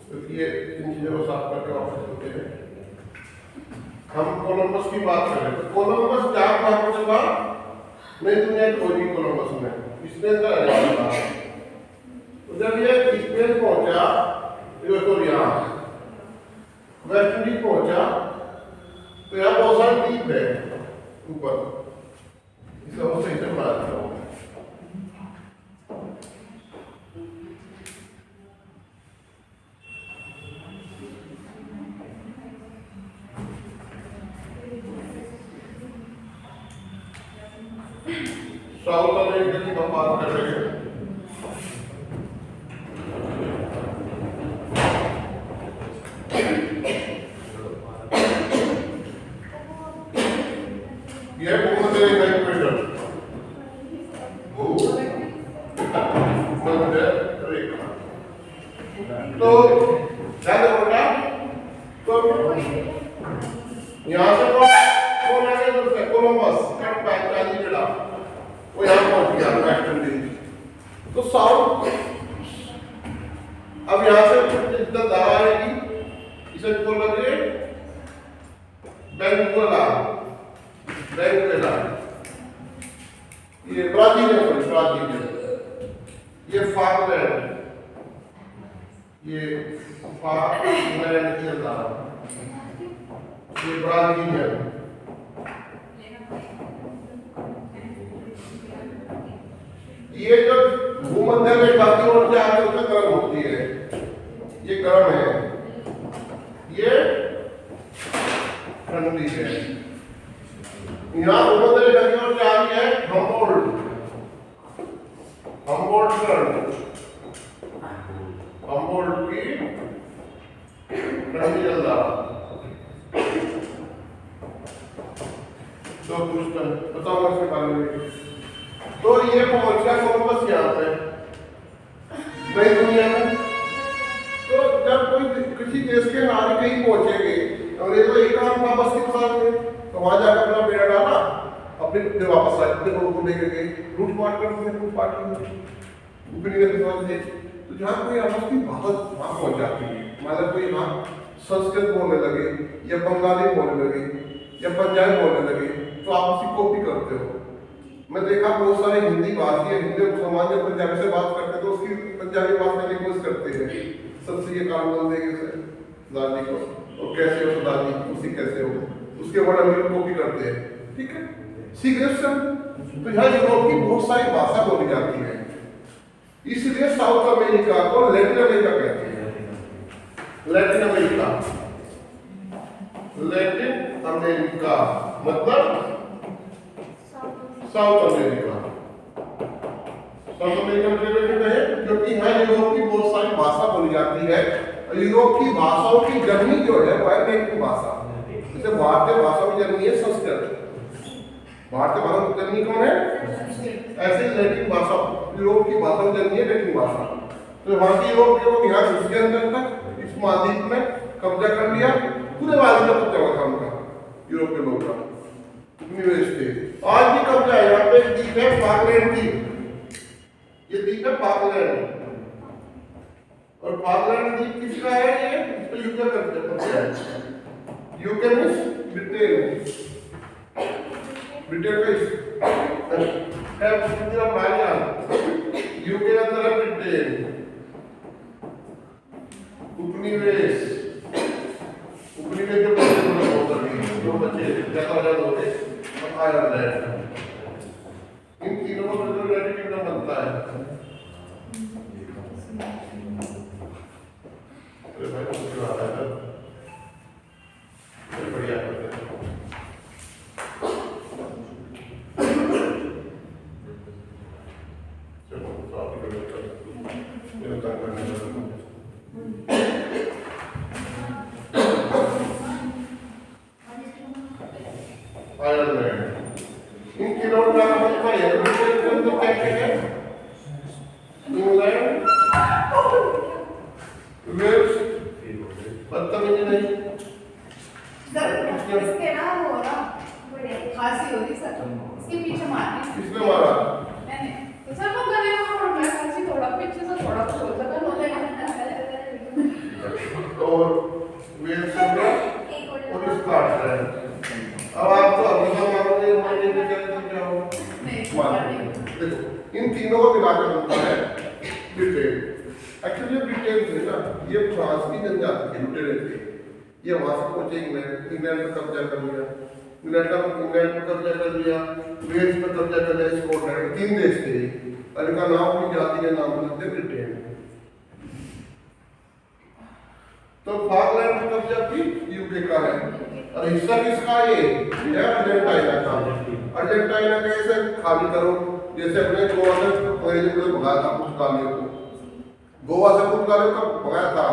तो ये इन चीजों को साफ करके वापस चलते हैं। हम कोलंबस की बात कर रहे हैं। कोलंबस क्या कहाँ पर चला? नई दुनिया खोजी कोलंबस ने, स्पेन का रहने वाला था। तो जब ये स्पेन पहुंचा, वेस्ट इंडीज पहुंचा, तो यहाँ बहुत सारे द्वीप है ऊपर। इसे बहुत सही से बना देता हूँ। साउथ अमेरिका की हम बात कर रहे हैं। यह भूमध्य रेखा इक्वेशन, भूमध्य रेखा। तो क्या होगा? तो यहाँ से कौन आगे बढ़ता है? कोलंबस कट बैक चाली बेड़ा वो यहाँ पहुंच गया वेस्ट इंडीज। तो साउथ अब यहाँ से जितना धारा आएगी इसे बोल लगे वेनेजुएला, वेनेजुएला। ये ब्राजील है, ब्राजील है। ये फारलैंड, ये फारलैंड की धारा, ये ब्राजील है। ये जो भूमध्य रेखा की ओर से आगे होकर गर्म होती है, ये गर्म है, ये ठंडी है। यहाँ भूमध्य रेखा की ओर से आगे है हम्बोल्ट, हम्बोल्ट कर्व, हम्बोल्ट की ठंडी जलधारा। तो क्वेश्चन बताओ इसके बारे में। तो ये पहुंच गया कोलंबस यहाँ पे नई दुनिया में। तो जब कोई किसी देश के नागरिक कहीं पहुंचेंगे, अंग्रेज में एक काम था बस्ती बसाने में, तो वहां जाकर अपना बेड़ा डाला, अपने फिर वापस आए, फिर उनको लेकर गए, लूटपाट करते थे, लूटपाट करते थे। तो जहाँ कोई आपस की भाषा वहाँ पहुँच जाती है, मतलब कोई वहाँ संस्कृत बोलने लगे या बंगाली बोलने लगे या पंजाबी बोलने लगे, तो आप उसकी कॉपी करते हो। मैं देखा बहुत सारे हिंदी भाषी हिंदी मुसलमान जब पंजाबी से बात करते तो उसकी पंजाबी बात करने की कोशिश करते हैं, सबसे ये काम बोल देंगे उसे दादी को, और कैसे हो दादी, उसी कैसे हो, उसके बाद हम लोग कॉपी करते हैं, ठीक है। तो यहाँ यूरोप की बहुत सारी भाषा बोली जाती है, इसलिए साउथ अमेरिका को लैटिन अमेरिका कहते हैं। लैटिन अमेरिका, लैटिन अमेरिका मतलब साउथ अमेरिका। साउथ अमेरिका में क्योंकि यहाँ यूरोप की बहुत सारी भाषा बोली जाती है, और यूरोप की भाषाओं की जननी जो है वह है लैटिन भाषा। जैसे भारतीय भाषा की जननी है संस्कृत, भारतीय भाषा की जननी कौन है? ऐसे लैटिन भाषा, यूरोप की भाषा की जननी है लैटिन भाषा। तो वहाँ की यूरोप के लोग यहाँ घुस के अंदर तक इस महाद्वीप में कब्जा कर लिया, पूरे महाद्वीप में कब्जा हुआ था उनका, यूरोप के लोग का निवेश थे। आज भी कब्जा है, यहाँ पे द्वीप है फाकलैंड द्वीप, ये द्वीप है फाकलैंड, और फाकलैंड द्वीप किसका है? ये इस पे यूके करते हैं, यूके मींस ब्रिटेन, ब्रिटेन का है पूरा बालिया, यूके अंदर है ब्रिटेन, उपनिवेश, उपनिवेश के बच्चे जो बच्चे ज्यादा होते आयरलैंड, इन तीनों को मिलकर यूनाइटेड किंगडम बनता है। अरे भाई कुछ आ रहा है, बढ़िया करते हैं। चलो तो आप ही मेरे काम करने लगा। आयरलैंड, इन तीनों का मतलब है तो क्या है? इंग्लैंड, वेल्स, बदतमीजी नहीं सर इसके ना वो ना खांसी हो रही सर, इसके पीछे मारने किसने मारा? मैंने तो सर वो गले में पड़ गया, खांसी थोड़ा पीछे से थोड़ा कुछ हो सकता है और वेल्स और स्कॉटलैंड। अब आप तो अभी मारोगे, मारने के क्या हो? देखो इन तीनों को मिलाकर बनता है ब्रिटेन। एक्चुअली ब्रिटेन थे ना, ये फ्रांस की जनजाति थी, लुटेरे थे, ये वहां से पहुंचे इंग्लैंड, इंग्लैंड पर कब्जा कर लिया, इंग्लैंड पर कब्जा कर लिया, वेल्स पर कब्जा कर लिया, स्कॉटलैंड, तीन देश थे, और इनका नाम अपनी जाति के नाम देते ब्रिटेन। तो फाकलैंड पर कब्जा भी यूके का है, और हिस्सा किसका? ये अर्जेंटीना का। अर्जेंटीना कैसे खाली करो, जैसे अपने गोवा से पहले को भगाया था पुर्तगालियों को, गोवा से पुर्तगालियों को भगाया था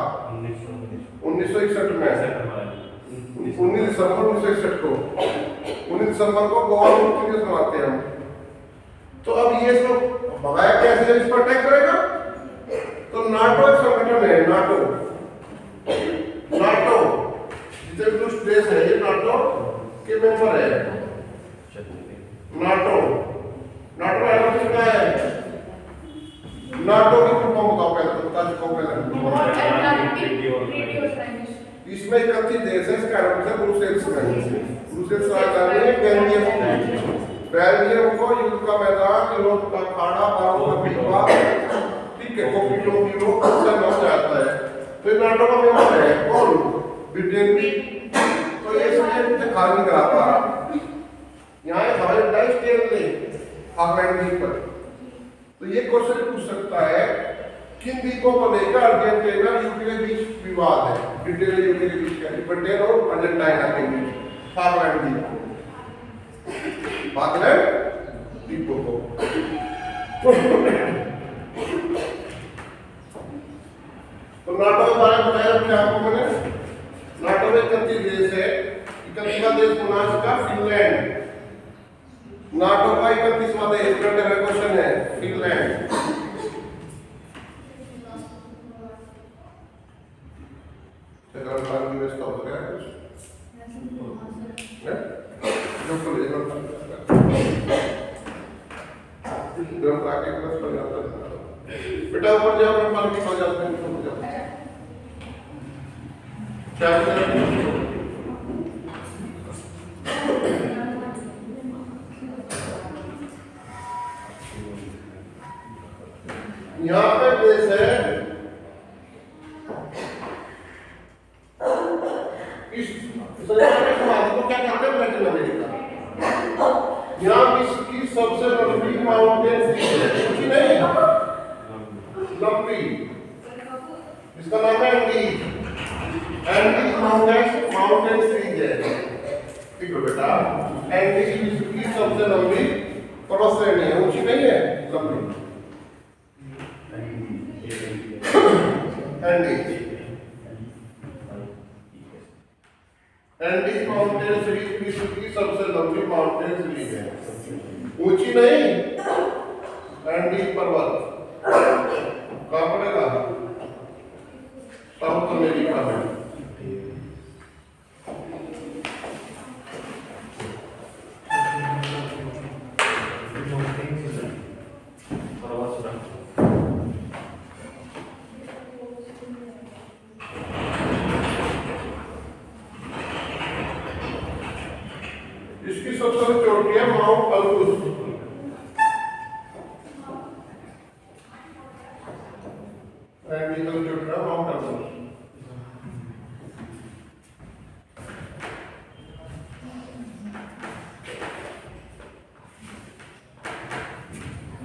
1961 में, 19 दिसंबर 1961 को, 19 दिसंबर को गोवा में पुर्तगालियों मनाते हैं हम। तो अब ये सब भगाया कैसे, जब इस पर अटैक करेगा? तो नाटो एक संगठन है, नाटो जितने भी दुष्ट देश है ये नाटो के मेंबर है। नाटो है किसका है? नाटो की फुल फॉर्म बताओ पहले, तो बता चुका हूं पहले। इसमें 31 देश है, इसका एडमिशन ब्रुसेल्स में, ब्रुसेल्स राजधानी है बेल्जियम को युद्ध का मैदान, यूरोप का अखाड़ा, बारों का पिटवा, ठीक है, कॉपीटो यूरोप से नाम जाता है। तो नाटो का मेंबर है कौन? ब्रिटेन भी। तो ये सब खाली करा पा यहाँ हमारे डाइस टेल ले फाकलैंड द्वीप पर। तो ये क्वेश्चन पूछ सकता है किन द्वीपों को लेकर अर्जेंटीना यूके के बीच विवाद है, ब्रिटेन और यूके के बीच का, ब्रिटेन और अर्जेंटीना के बीच फाकलैंड द्वीप, फाकलैंड द्वीपों को। तो नाटो के बारे में बताया क्या आपको मैंने? नाटो में 31 देश है, 31वां देश कौन का? फिनलैंड। नाटो का 31वां देश, क्वेश्चन है फिनलैंड। तेलंगाना की व्यवस्था हो गया कुछ है जो कॉलेज में डेमोक्रेटिक प्लस कर जाता है बेटा ऊपर जाओ मैं पानी खा जाते हैं ऊपर जाओ चाय यहाँ पे देश है इस संसार के समाधि को क्या कहते हैं लैटिन अमेरिका यहाँ विश्व की सबसे लंबी माउंटेन रेंज है कुछ नहीं लंबी इसका नाम है एंडीज माउंटेन रेंज है ठीक है बेटा एंडीज विश्व की सबसे लंबी पर्वत श्रेणी है ऊंची नहीं है लंबी एंडीज माउंटेन सीरीज विश्व की सबसे लंबी माउंटेन सीरीज है ऊंची नहीं एंडीज पर्वत कहाँ पड़ेगा साउथ अमेरिका में इसकी सबसे चोटी है माउंट अल्बुस चोटी है माउंट अल्बुस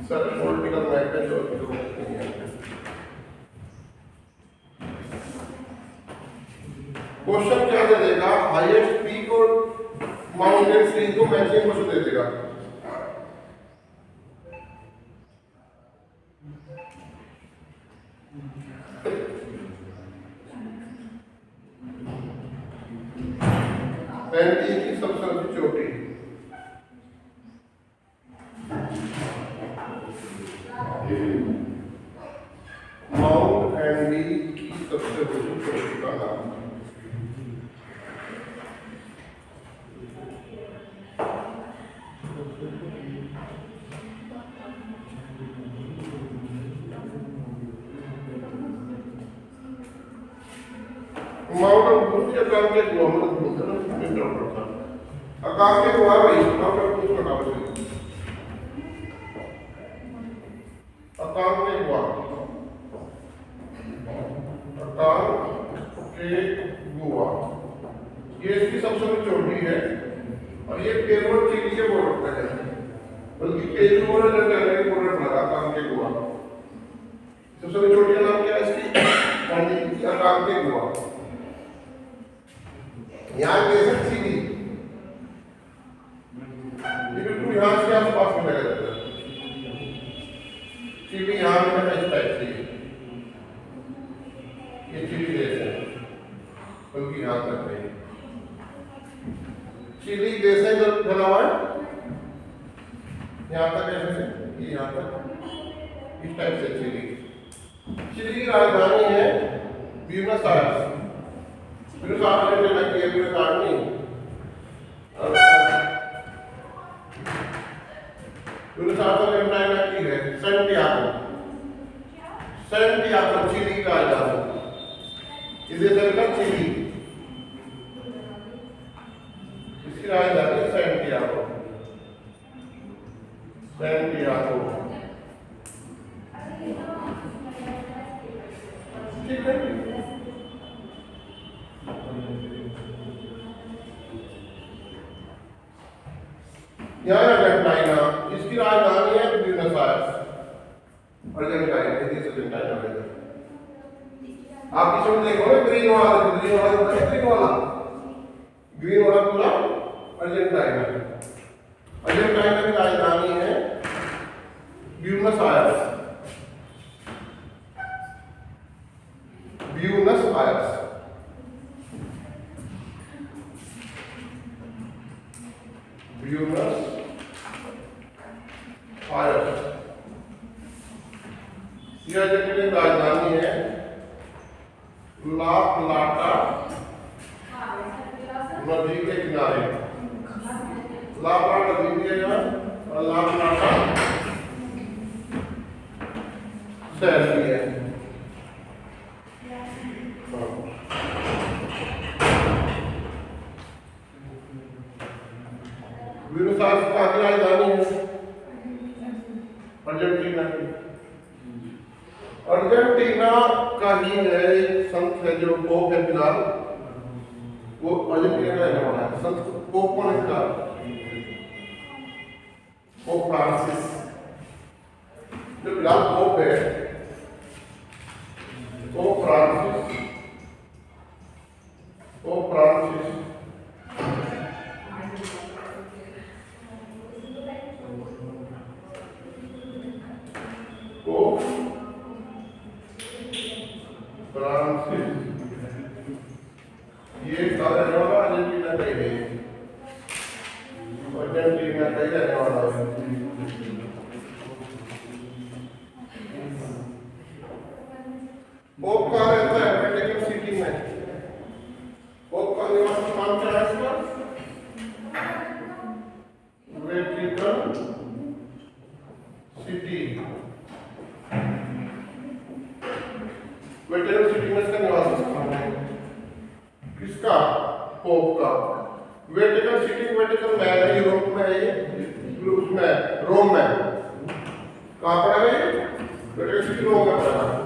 सर पॉलिटिकल मैप है जो क्वेश्चन क्या दे देगा हाईएस्ट पीक और माउंटेन रेंज को मैचिंग क्वेश्चन दे देगा एंडी की सबसे ऊंची चोटी माउंट एंडी की सबसे ऊंची चोटी का नाम माउंट अल्बुस के काम के मोहम्मद मुसलमान डॉक्टर था आकाश के हुआ भाई माउंट अल्बुस का नाम है आकाश के हुआ ये इसकी सबसे चोटी है और ये पेरुवल चिली के बॉर्डर पे है बल्कि पेरुवल लंदन के बॉर्डर पर आकाश के हुआ सबसे चोटी का नाम क्या है इसकी आकाश के हुआ यहाँ बेसक सीधी ये बिल्कुल यहाँ से आसपास में लगा जाता है सीधी यहाँ में लगा इस टाइप से ये चिली देश है बल्कि यहाँ तक नहीं चिली देश है जब फैला हुआ है यहाँ तक ऐसे से ये यहाँ तक इस टाइप से चिली चिली की राजधानी है ब्यूनस आयर्स ब्यूनस आयर्स लेना की है ब्यूनस आयर्स नहीं ब्यूनस आयर्स लेना की है सैंटियागो चिली का राजधानी इसे चलता चिली इसकी राजधानी सैंटियागो ठीक है यहाँ अर्जेंटीना इसकी राजधानी है ब्यूनस आयर्स अर्जेंटीना आप किसी में देखो ना ग्रीन वाला पूरा अर्जेंटीना की राजधानी है ब्यूनस आयर्स ये अर्जेंटीना की राजधानी है ला प्लाटा नदी के किनारे, ला प्लाटा नदी दिया और ला प्लाटा शहर भी है। ब्यूनस आयर्स कहाँ की राजधानी है? अर्जेंटीना की। अर्जेंटीना का ही है एक संत है जो पोप है फिलहाल, वो अर्जेंटीना का रहने वाला है। संत पोप कौन है फिलहाल? पोप फ्रांसिस जो फिलहाल पोप है, pope Francis. Pope Francis pope Francis ये सारे रहने वाला अर्जेंटीना का ही है, अर्जेंटीना का ही रहने वाला है। पोप कहाँ रहता है? वेटिकन सिटी में। पोप का निवास स्थान क्या है इसका? Vatican city. वेटिकन सिटी में इसका निवास स्थान है। किसका? पोप का। वेटिकन सिटी, वेटिकन में है, यूरोप में है ये, उसमें रोम में। कहाँ पर है ये? वेटिकन सिटी रोम में पड़ा है।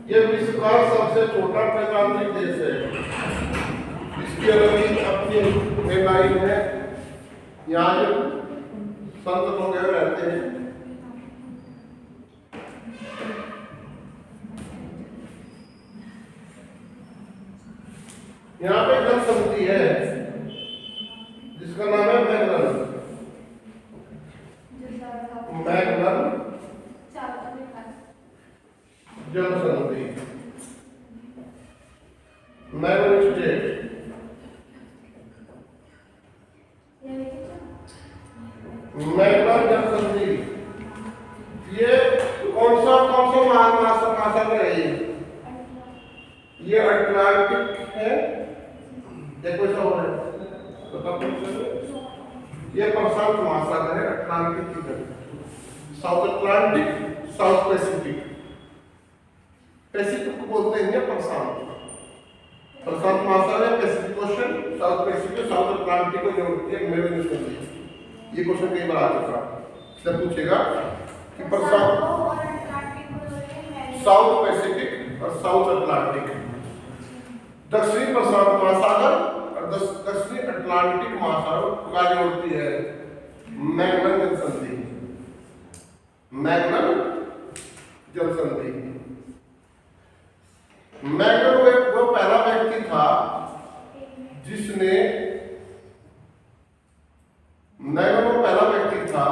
ये विश्व का सबसे छोटा प्रजातांत्रिक देश है। इसकी अलग अपनी लाइन है। यहाँ जो संत लोग रहते हैं, यहाँ पे जनसमिति है जिसका नाम है मैगलन। मैगलन जनसमिति, मैगलन स्टेट। मैगलन जनसमिति ये कौन सा महासागर है? ये अटलांटिक है। देखो ऐसा हो रहा है, ये प्रशांत महासागर है, अटलांटिक की तरफ, south Atlantic, south Pacific. Pacific को बोलते हैं प्रशांत, प्रशांत महासागर, Pacific ocean, south Pacific, south Atlantic को जोड़ती है मेरे निष्कर्ष। ये क्वेश्चन कई बार आ चुका, इससे पूछेगा कि प्रशांत, साउथ पैसिफिक और साउथ अटलांटिक, दक्षिणी प्रशांत महासागर और दक्षिणी अटलांटिक महासागर का जोड़ती है मैगलन जनसंधि। मैगलन जनसंधि। मैगलन वो पहला व्यक्ति था जिसने, मैगलन वो पहला व्यक्ति था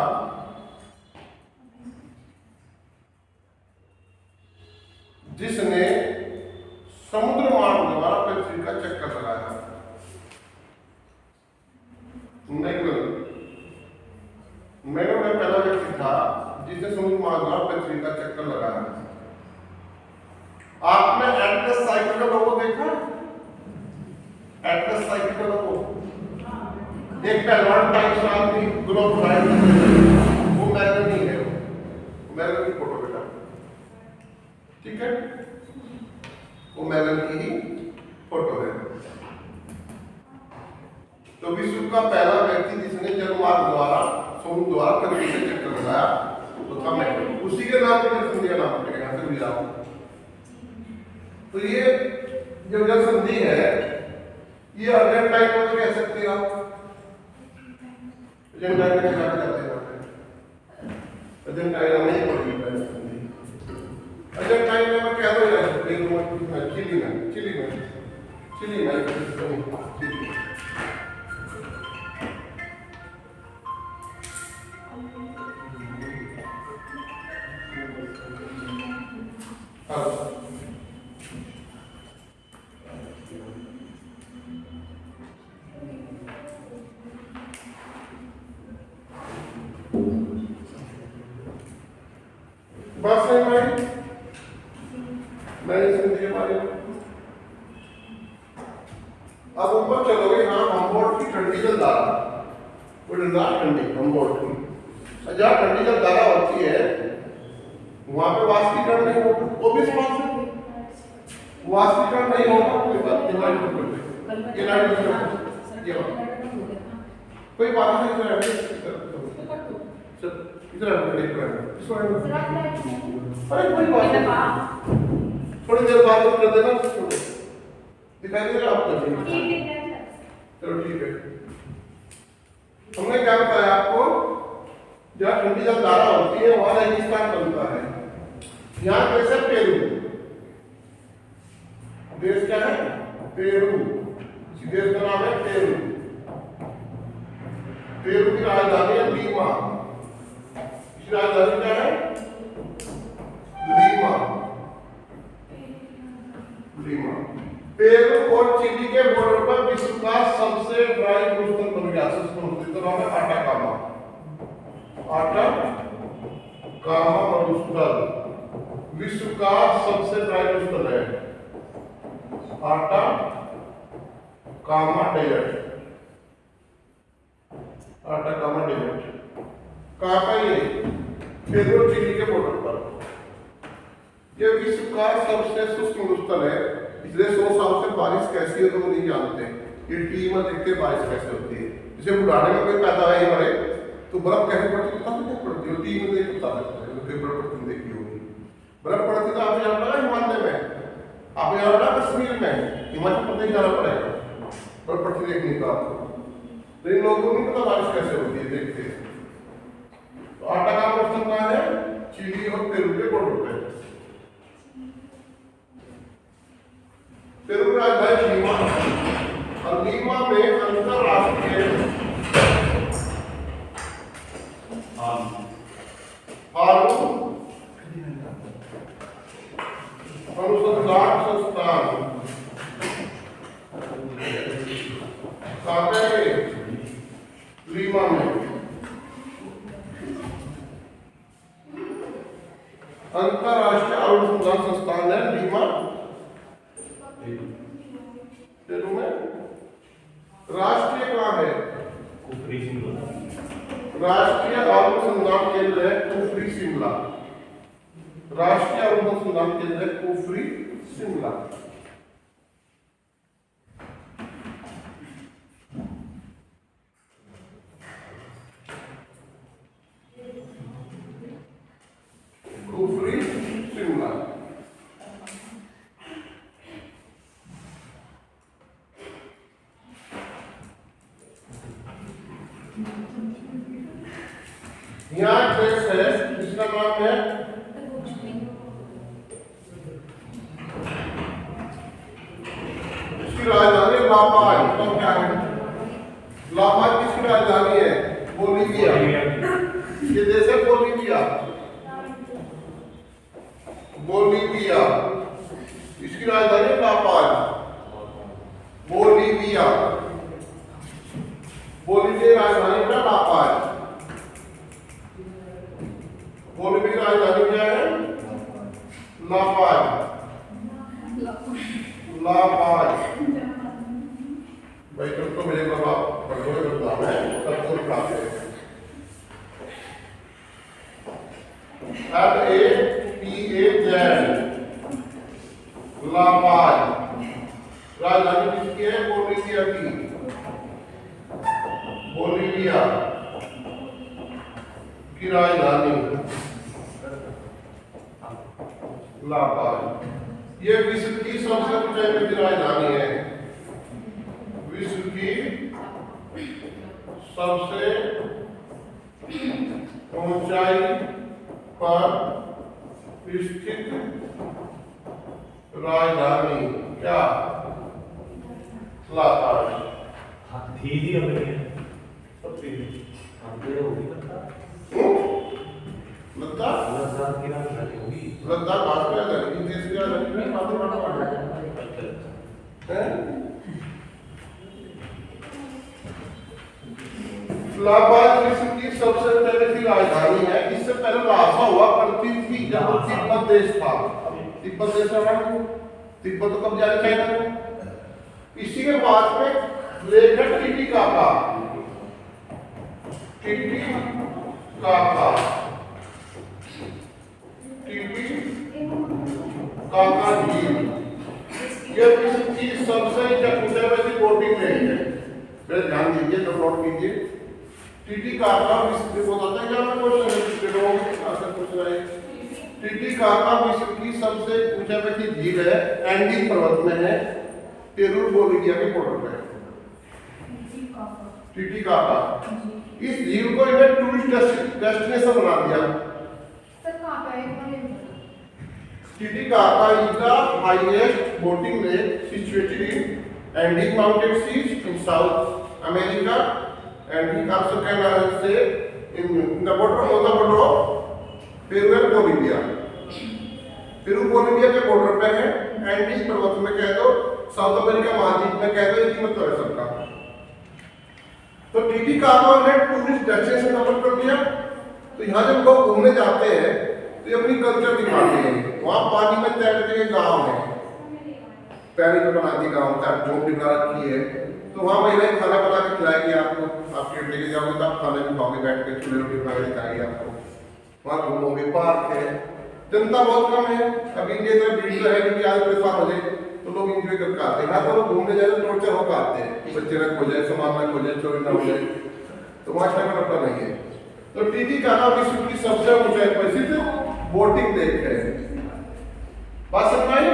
जिसने समुद्र मार्ग द्वारा पृथ्वी का चक्कर लगाया। मैगलन में पहला व्यक्ति था जिसने समुद्र मार्ग द्वारा पृथ्वी का चक्कर लगाया। आपने एटलस साइकिल का लोगो देखा? एटलस साइकिल का लोगो, एक पहलवान टाइप साल की ग्लोब उठाया, वो मैगलन ही है, मैगलन की फोटो बेटा, ठीक है, वो मैगलन की ही फोटो है। तो विश्व का पहला व्यक्ति जिसने जलमार्ग द्वारा, समुद्र द्वारा पृथ्वी से चक्कर लगाया तो था मैगलन। उसी के नाम पे जनसंधि का नाम पड़ेगा, यहाँ से मिला। तो ये जो जनसंधि है ये अर्जेंटाइन में कह सकते हैं आप, अर्जेंटाइन में क्या कहते हैं? अर्जेंटाइन में नहीं पड़ेगी जनसंधि। अर्जेंटाइन में क्या हो जाएगा? चिली में, चिली में, चिली में, चिली। बस है भाई, मैं इस हिंदी के बारे में अब ऊपर चलोगे, यहाँ हम्बोल्ट की ठंडी जलधारा, वो जलधारा ठंडी हम्बोल्ट की, जहाँ ठंडी जलधारा होती है वहाँ पे वाष्पीकरण नहीं होगा, वो भी समान से वाष्पीकरण नहीं होगा, कोई बात ये लाइट बंद कर दे, ये लाइट बंद कर दे, ये कोई बात नहीं कर रहा चल इधर क्लिक कर इसको अरे कोई बात नहीं, थोड़ी देर बाद कर देना, दिखाई दे रहा आपको? चलो ठीक है। हमने क्या बताया आपको, जहाँ ठंडी जलधारा होती है वहां रेगिस्तान बनता है। यहाँ देश है पेरू, देश क्या है? पेरू, इसी देश का नाम है पेरू। पेरू की राजधानी है लीमा, इसकी राजधानी क्या है? Lima, Lima. पेरू और चिली के बॉर्डर पर विश्व का सबसे ड्राई मरुस्थल बन गया, तो नाम है आटाकामा, आटाकामा मरुस्थल विश्व का सबसे ड्राई मरुस्थल है, आटाकामा डेजर्ट, आटाकामा डेजर्ट। कहाँ का ये? पेरू और चिली के बॉर्डर पर। ये विश्व का सबसे शुष्क मरुस्थल है। पिछले 100 साल से बारिश कैसी है तो वो नहीं जानते, ये टीवी में देखते बारिश कैसे होती है। जैसे बुढ़ाने में कोई पैदा है हमारे तो बर्फ कैसे पड़ती पता नहीं पड़ती, वो टीवी में देख पता लगता है, कोई बर्फ पड़ती देखी होगी। बर्फ पड़ती तो आप यहाँ पड़ा हिमालय में, आप यहाँ पड़ा कश्मीर में, हिमाचल प्रदेश जाना पड़ेगा बर्फ पड़ती देखने का आपको, लेकिन लोगों को नहीं पता बारिश कैसे होती है, देखते हैं। तो आटाकामा मरुस्थल कहाँ है? चिली और पेरू के बॉर्डर पे। पेरू राजधानी लीमा, और लीमा में अंतरराष्ट्रीय अनुसंधान संस्थान कहाँ है? लीमा में। अंतरराष्ट्रीय अनुसंधान संस्थान है लीमा पेरू में। राष्ट्रीय कहाँ है? राष्ट्रीय अनुसंधान केंद्र है कुफरी शिमला, राष्ट्रीय अनुसंधान केंद्र है कुफरी शिमला। कुफरी शिमला। यहाँ देश है जिसका नाम है इसकी राजधानी लापाज। तो क्या है लापाज? किसकी राजधानी है? बोलीविया। ये देश है बोलीविया, बोलीविया इसकी राजधानी है लापाज, बोलीविया। बोलीविया राजधानी है लापाज। बोलीविया की राजधानी क्या है? लापाज, लापाज। भाई तुम तो मुझे बाबा पढ़ोगे बता मैं सब कुछ प्राप्त है। LAPAZ लापाज राजधानी किसकी है? बोलीविया की, बोलीविया की राजधानी लापाज। ये विश्व की सबसे ऊंचाई की राजधानी है, विश्व की सबसे ऊंचाई पर स्थित राजधानी क्या? लापाज। लद्दाख बात में अगर इन देश की राजधानी में बातें लापाज विश्व की सबसे पहले राजधानी है। इससे पहले लासा हुआ करती थी जब तिब्बत देश था। तिब्बत देश है, तिब्बत तो कब जारी चाइना में, इसी के पास में लेख है टीटीकाका। टीटीकाका, टीटीकाका झील ये विश्व की सबसे ऊंचाई बोटिंग लेक है। फिर ध्यान दीजिए, तो नोट कीजिए। टीटीकाका विश्व में बताते हैं क्या मैं क्वेश्चन पूछ रहे हैं। टीटीकाका विश्व की सबसे ऊंचाई झील है, एंडीज पर्वत में है, पेरू बोलिविया के बॉर्डर पे। टीटीकाका, इस झील को इन्हें टूरिस्ट डेस्टिनेशन बना दिया। सर कहां पे है? Titicaca is the highest boating lake situated in Andes Mountain Ranges in South America, and we also can say in the border of Peru and Bolivia. Peru Bolivia के बॉर्डर पे है, एंडीज पर्वत में कह दो, साउथ अमेरिका महाद्वीप में कह दो, एक ही मतलब है सबका। तो टीटीकाका ने टूरिस्ट डेस्टिनेशन नंबर कर दिया। तो यहाँ जब लोग घूमने जाते हैं तो ये अपनी कल्चर दिखाते हैं। वहाँ पानी में तैरते हुए गाँव है, पैरी पे बना दी गाँव का झोपड़ी बना रखी है। तो वहाँ महिलाएं खाना बना के खिलाएगी आपको, आप पेट लेके जाओगे तो आप खाना भी खाओगे, बैठ के चूल्हे रोटी बना के दिखाएगी आपको। वहाँ घूमोगे, पार्क है, जनता बहुत कम है। अभी इंडिया में भीड़ तो है क्योंकि आज परेशान हो जाए तो लोग इंजॉय करके आते हैं। यहाँ तो लोग घूमने जाए तो टोर्चर होकर आते हैं कि बच्चे ना खो जाए, सामान ना खो जाए, चोरी ना हो जाए। तो वहाँ स्टैंडर्ड अपना नहीं है। तो टीटीकाका विश्व की सबसे ऊंचाई पर स्थित बोटिंग लेक है। बात समझ में आई?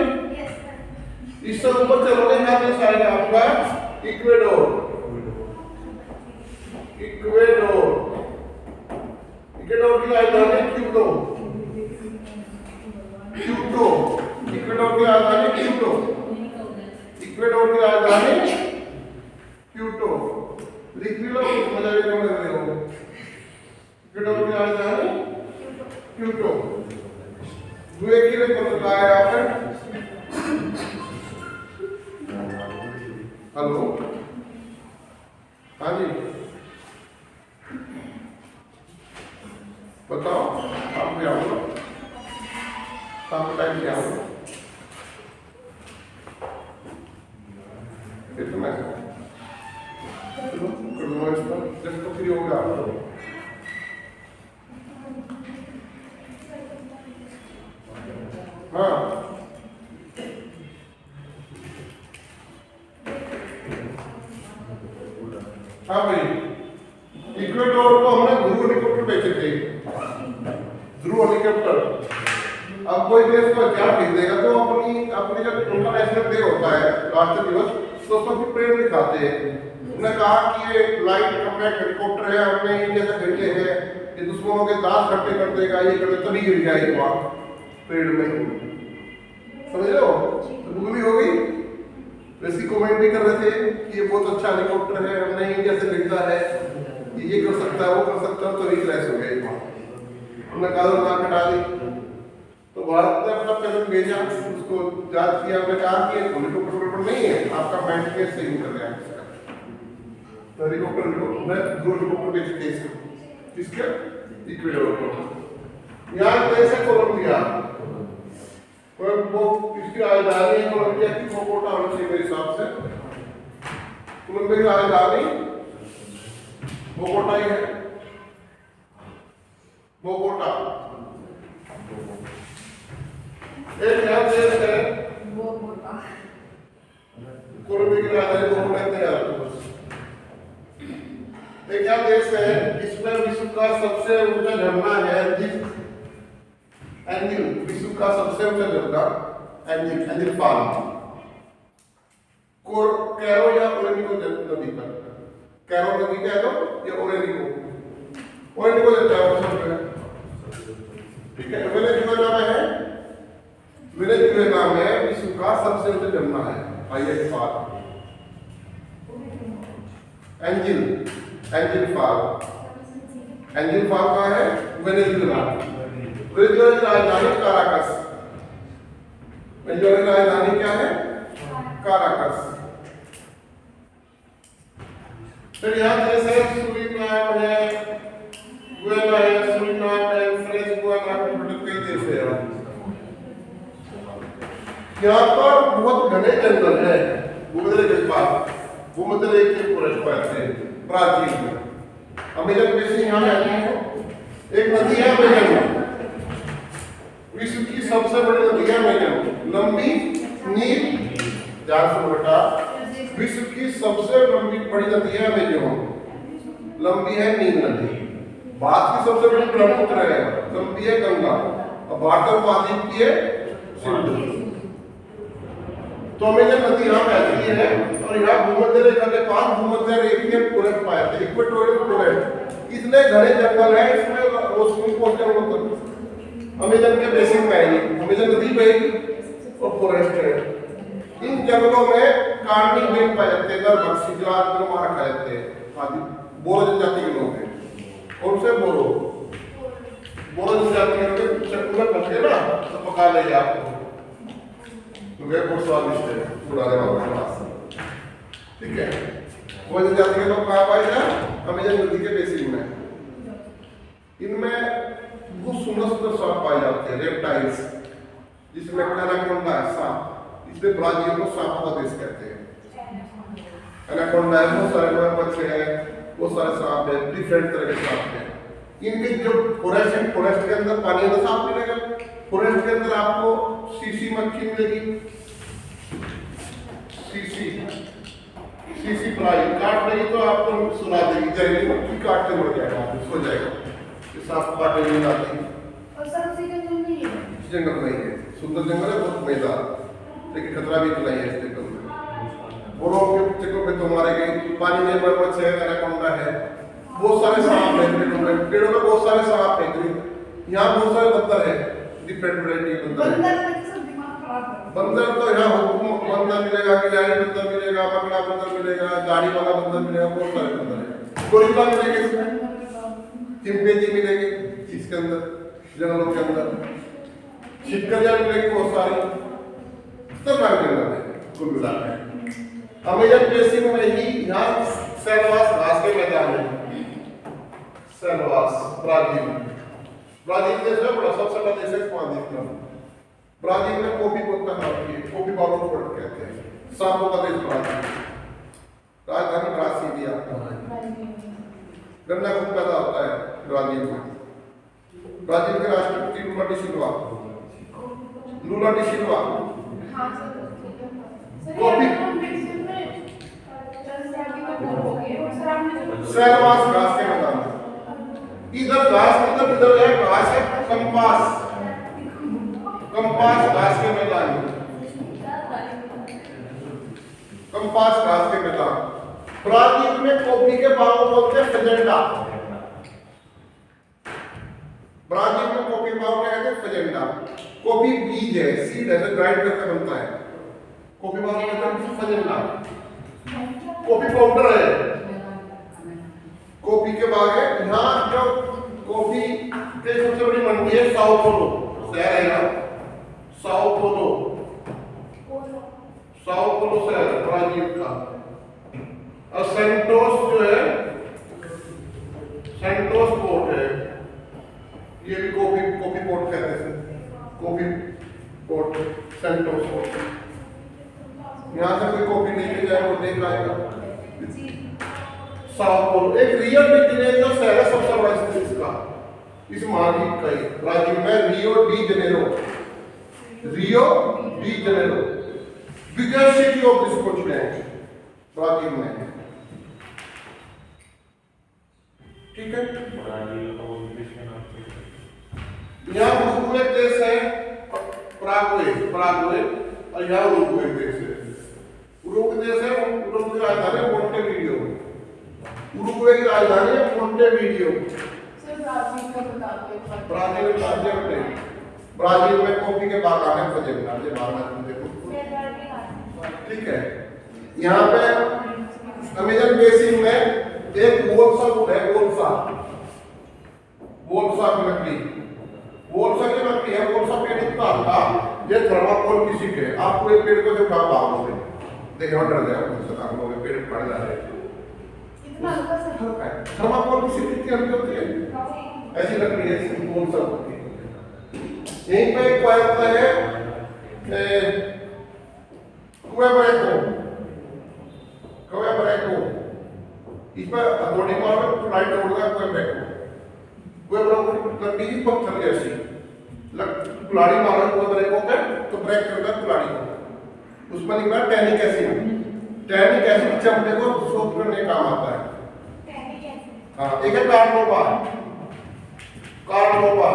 इससे ऊपर चलोगे यहाँ पे साइड आपका इक्वेडोर। इक्वेडोर, इक्वेडोर की राजधानी क्यूटो। क्यूटो, इक्वेडोर की राजधानी क्यूटो। इक्वेडोर की राजधानी क्यूटो। लिख भी लो, मजा भी नहीं लग रही हो। इक्वेडोर की राजधानी क्यूटो। दुए के लिए पता है यहाँ पे। हेलो, हाँ जी बताओ, आप भी आओ, शाम टाइम से आओ। कितना जब तो फ्री होगा हाँ हाँ भाई, इक्वेडोर को हमने ध्रुव हेलीकॉप्टर बेचे थे, ध्रुव हेलीकॉप्टर। अब कोई देश को क्या भेज देगा तो अपनी जब उनका नेशनल डे होता है, राष्ट्रीय दिवस, तो उसको परेड दिखाते हैं। उन्होंने कहा कि ये लाइट कम्बैट हेलीकॉप्टर है, हमने इंडिया से खरीदे हैं, ये दुश्मनों के दांत खट्टे कर देगा, ये कर देगा, तभी गिर जाएगी वहाँ परेड में। समझ लो, गूगली हो गई। वैसी कमेंट भी कर रहे थे कि ये बहुत अच्छा हेलीकॉप्टर है, हमने इंडिया से खरीदा है, ये कर सकता है, वो कर सकता है, तो रिक्लेस हो गया वहाँ। उन्होंने कहा ना हटा दी। तो भारत ने अपना पैदल भेजा, उसको जांच किया, उन्होंने कहा कि हेलीकॉप्टर नहीं है, आपका मेंटेनेंस सही कर रहा है इसका। तो हेलीकॉप्टर मैं दो हेलीकॉप्टर बेच के इसके इक्वेडोर को। यहाँ देश है कोलंबिया। वो इसकी राजधानी है कोलंबिया की बोगोटा होना चाहिए मेरे हिसाब से। कोलंबिया की राजधानी बोगोटा ही है, बोगोटा। एक यहाँ देश है बोगोटा, कोलंबिया की राजधानी बोगोटा नहीं आ रहा। एक यहाँ देश है इसमें विश्व का सबसे ऊंचा झरना है एंजिल, विश्व का सबसे ऊंचा झरना एंजिल फॉल। कैरो या ओरेनिको नदी पर, कैरो नदी कह दो या ओरेनिको देता है वो। ठीक है, वेनेजुएला में विश्व का सबसे ऊंचा झरना है highest fall, angel fall. Angel fall कहाँ है? वेनेजुएला। वेनेजुएला की राजधानी काराकस। वेनेजुएला की राजधानी क्या है? काराकस। फिर यहाँ देश है सूरीनाम है, गुयाना है, सूरीनाम है, फ्रेंच गुयाना, कई देश है। यहाँ पर बहुत घने जंगल है, भूमध्य रेखा के पास भूमध्य रेखा के पुरुष पाते हैं ब्राजील में। अमेजन बेसिन यहाँ है, एक नदी है अमेजन, विश्व की सबसे बड़ी नदी है अमेजन, लंबी नील, ध्यान से बेटा, विश्व की सबसे लंबी बड़ी नदी है अमेजन, लंबी है नील नदी। भारत की सबसे बड़ी ब्रह्मपुत्र है, लंबी है गंगा, और भारत उपमहाद्वीप की है सिंधु। तो अमेजन नदी यहाँ बहती है और यहाँ भूमध्य रेखा के पास भूमध्य रेखीय फॉरेस्ट पाए थे, इक्वेटोरियल फॉरेस्ट। इतने घने जंगल है, इसमें रोशनी पहुंचने मतलब अमेजन के बेसिन में है, अमेजन नदी बहेगी और फॉरेस्ट है। इन जंगलों में कार्निंग बेल पाए जाते हैं, नरभक्षी जो आदमी को मार खा जाते हैं, आदि बोरो जनजाति के लोग हैं। कौन से बोरो जनजाति के लोग चक्कू में फंस गए ना तो पका लेगा आपको, वे बहुत स्वादिष्ट है पुराने वाले पास। ठीक है, वो जनजाति के लोग कहाँ पाए जाए? अमेजन नदी के बेसिन में। इनमें बहुत सुंदर सुंदर सांप पाए जाते हैं, रेप्टाइल्स, जिसमें एनाकोंडा है सांप, इसलिए ब्राजील को सांपों का देश कहते हैं। एनाकोंडा है, बहुत सारे मगरमच्छ है, बहुत सारे सांप है, डिफरेंट तरह के सांप है। इनके जो फॉरेस्ट है, फॉरेस्ट के अंदर पानी का सांप मिलेगा, फॉरेस्ट के अंदर आपको सीसी मक्खी मिलेगी, सीसी फ्लाई काट देगी तो आपको सुला देगी, जहरीली मक्खी काट के मर जाएगा, सो जाएगा। ये सांप काटे नहीं आती और सब उसी जंगल में ही है। जंगल नहीं है, सुंदर जंगल है, बहुत मजेदार, लेकिन खतरा भी इतना ही है इस जंगल में। बोरो के जंगल में तो मारे गए, पानी में मगरमच्छ है, एनाकोंडा है, बहुत सारे सांप हैं, पेड़ों में बहुत सारे सांप हैं, यहाँ बहुत सारे बंदर है, डिफरेंट वैरायटी के बंदर है। बंदर तो यहाँ हुकुम बंदर मिलेगा, गिलहरी बंदर मिलेगा, बगला बंदर मिलेगा, गाड़ी वाला बंदर मिलेगा, बहुत सारे बंदर है। गोरिल्ला मिलेंगे इसमें, चिंपैंजी मिलेंगे इसके अंदर, जंगलों के अंदर, छिपकलियां मिलेंगी बहुत सारी, खतरनाक जंगल है कुल मिलाकर। अमेजन बेसिन में ही यहाँ सेलवास घास के मैदान है, सेलवास ब्राजील देश है, बड़ा सबसे बड़ा देश है महाद्वीप का। ब्राजील में कॉफी बहुत का नाम है, कॉफी पाउडर को कहते हैं, सांपों का देश ब्राजील। राजधानी ब्रासीलिया, गन्ना खूब पैदा होता है ब्राजील में। ब्राजील के राष्ट्रपति लूला डी सिल्वा कॉफी सेलवास घास के मैदान, इधर घास मतलब इधर है घास है, कंपास घास के मैदान, कंपास घास के मैदान। ब्राजील में कॉफी के बागों को बोलते हैं फजेंडा, ब्राजील में कॉफी बाग क्या कहते हैं? फजेंडा। कॉफी बीज है, सीड है, जो ग्राइंड करके बनता है, कॉफी बाग कहते हैं फजेंडा। कॉफी पाउडर है, कॉफी के बाग है। यहाँ जो कॉफी के सबसे बड़ी मंडी है साओ पोलो शहर है ना, साओ पोलो शहर ब्राजील का। और सेंटोस जो है, सेंटोस पोर्ट है, ये भी कॉफी पोर्ट कहते हैं, कॉफी पोर्ट सेंटोस पोर्ट। यहाँ से कोई कॉफी लेके जाए वो देख आएगा। साओ पोलो एक रियल जो शहर है, सबसे बड़ा इसका, इस महाद्वीप का ही, ब्राजील में Rio de Janeiro biggest city of this continent, Brazil में। ठीक है, यहाँ उरुग्वे देश है, पराग्वे और यहाँ उरुग्वे देश है। उरुग्वे देश है, उरुग्वे की राजधानी है मोंटेवीडियो, उरुग्वे की राजधानी है मोंटेवीडियो। ब्राजील में कॉफी के बागान है, फजेंडा के बागान देखो। ठीक है, यहाँ पे अमेजन बेसिन में एक वोल्सा है, वोल्सा की लकड़ी, वोल्सा की लकड़ी है। वोल्सा पेड़ इतना हल्का, ये थर्माकोल किसी के, आपको एक पेड़ को दिखा बागों में देखना डर गया, पेड़ पड़ जा रहे हैं, थर्माकोल की स्थिति कितनी हल्की होती है, ऐसी लकड़ी है वोल्सा होती है। यहीं पे एक पाया होता है क्वेबेको Quebeco. इसमें अथॉरिटी पावर फ्लाइट तोड़ना Quebeco. कोई प्रॉब्लम लंबी पत्थर जैसी कुल्हाड़ी मारो कोई ब्रेक होकर तो ब्रेक करता कुल्हाड़ी को, उसमें लिखा है टैनिक एसिड. टैनिक एसिड चमड़े को सॉफ्ट करने का काम आता है. हाँ, एक है कार्नोवा. कार्नोवा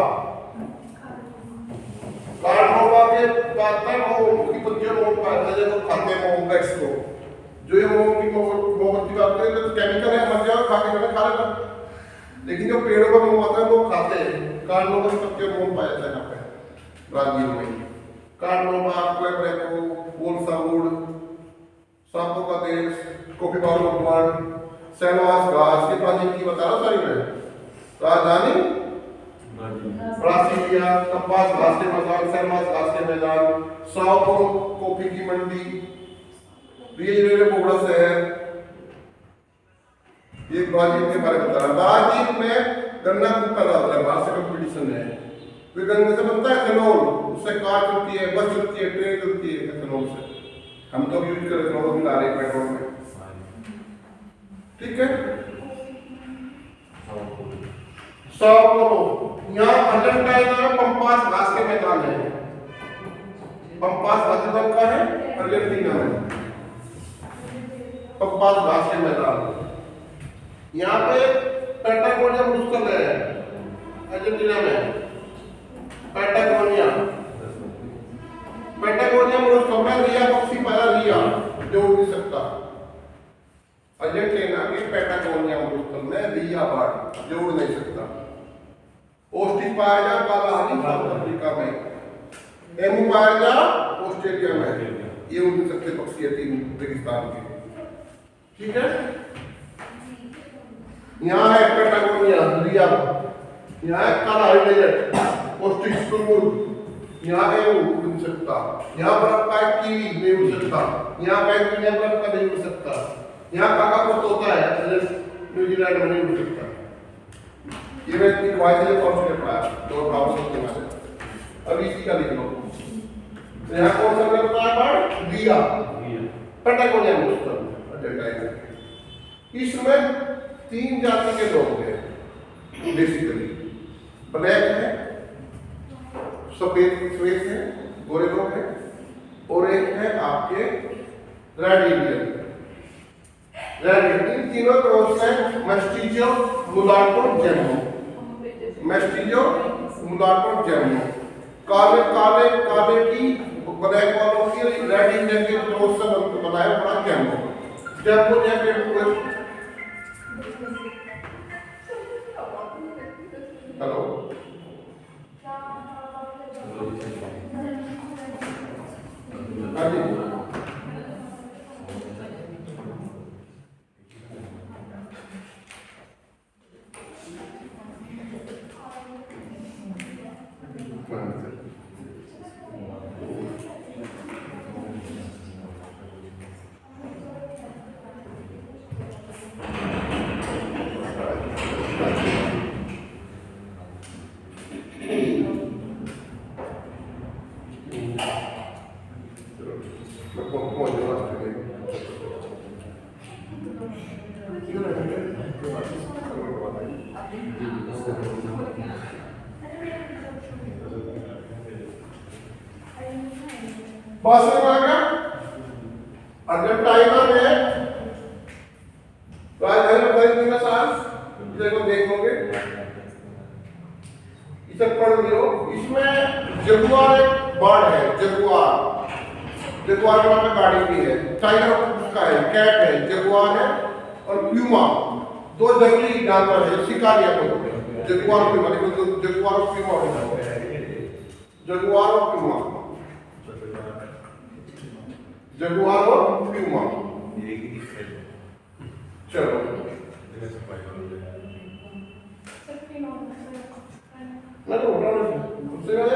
कार्नोवा के बाद में वो उसकी पत्तियों मोम पाता है जो खाते हैं मोमबैक्स को. जो ये मोम की मोमबत्ती बात करें तो केमिकल है, मर जाओ खा के मैंने खा लेता. लेकिन जो पेड़ों का मोम आता है वो खाते हैं. कार्नोवा की पत्तियों मोम पाया जाता है यहाँ पे ब्राजील में. कार्नोवा, क्वेबेको, वोल्सा वुड, सांपों का देश, कॉफी बाउल उपवन, सैनवास घास के ब्राजील की बता रहा सारी में. राजधानी ब्रासीलिया, कपास घास के मैदान, सैनवास घास के मैदान, साओ paulo कॉफी की मंडी, रियो डे बोगड़ा शहर. ये ब्राजील के बारे में बता रहा. ब्राजील में गन्ना खूब पैदा होता है, बाहर से कंपटीशन है. फिर गन्ने से बनता है एथेनॉल, उससे कार चलती है, बस चलती है, ट्रेन चलती है एथेनॉल से. हम तो यूज कर एथेनॉल मिला रहे हैं पेट्रोल में. ठीक है. साओ paulo, यहाँ अर्जेंटीना में पंपास घास के मैदान है. पंपास घास का है अर्जेंटीना में, पंपास घास के मैदान. यहाँ पे पैटागोनिया मरुस्थल है अर्जेंटीना में. पैटागोनिया मरुस्थल में रिया पक्षी पाया, रिया जो उड़ नहीं सकता. अर्जेंटीना के पैटागोनिया मरुस्थल में रिया बर्ड जो उड़ नहीं सकता. ओस्ट्रिच पाया जा कालाहारी साउथ अफ्रीका में. एमू पाया जा ऑस्ट्रेलिया में. ये उड़ नहीं सकते पक्षी है तीन रेगिस्तान के. ठीक है. यहाँ है पैटागोनिया रिया, यहाँ है कालाहारी डेजर्ट ओस्ट्रिच सुरमुर्ग, यहाँ एमू उड़ नहीं सकता. यहाँ बर्फ का कीवी नहीं उड़ सकता. यहाँ पेंगुइन बर्फ का नहीं उड़ सकता. यहाँ काका तोता है न्यूजीलैंड में नहीं उड़ सकता. ये मैं इतनी वाइड है कौन से पढ़ा दो भाव से के बारे. अब इसी का लिख लो. यहाँ कौन सा लगता है बर्ड? रिया. पैटागोनिया मरुस्थल अर्जेंटीना. इसमें तीन जाति के लोग हैं बेसिकली. ब्लैक है, सफेद है, गोरे लोग हैं, और एक है आपके रेड इंडियन. इन तीनों क्रॉस है मेस्टिजो मुलाटो जेमो. मेस्टिजो मुलाटो जेमो. काले काले काले की ब्लैक वालों की रेड इंडियन के क्रॉस से बनाया बड़ा जेमो. जेमो जैकेट. हेलो. हाँ जी. अर्जेंटीना में राजधानी देखो देखोगे इसे पढ़ लियो. इसमें जगुआर एक बर्ड है. जगुआर के नाम पे गाड़ी भी है. टाइगर उसका है, कैट है, जगुआर है और प्यूमा. दो जंगली जानवर है शिकारी है. जगुआर और प्यूमा. जगुआर और प्यूमा होता है. जगुआर और प्यूमा. जगुआर और प्यूमा. चलो मैं तो उठा नहीं. उससे क्या है?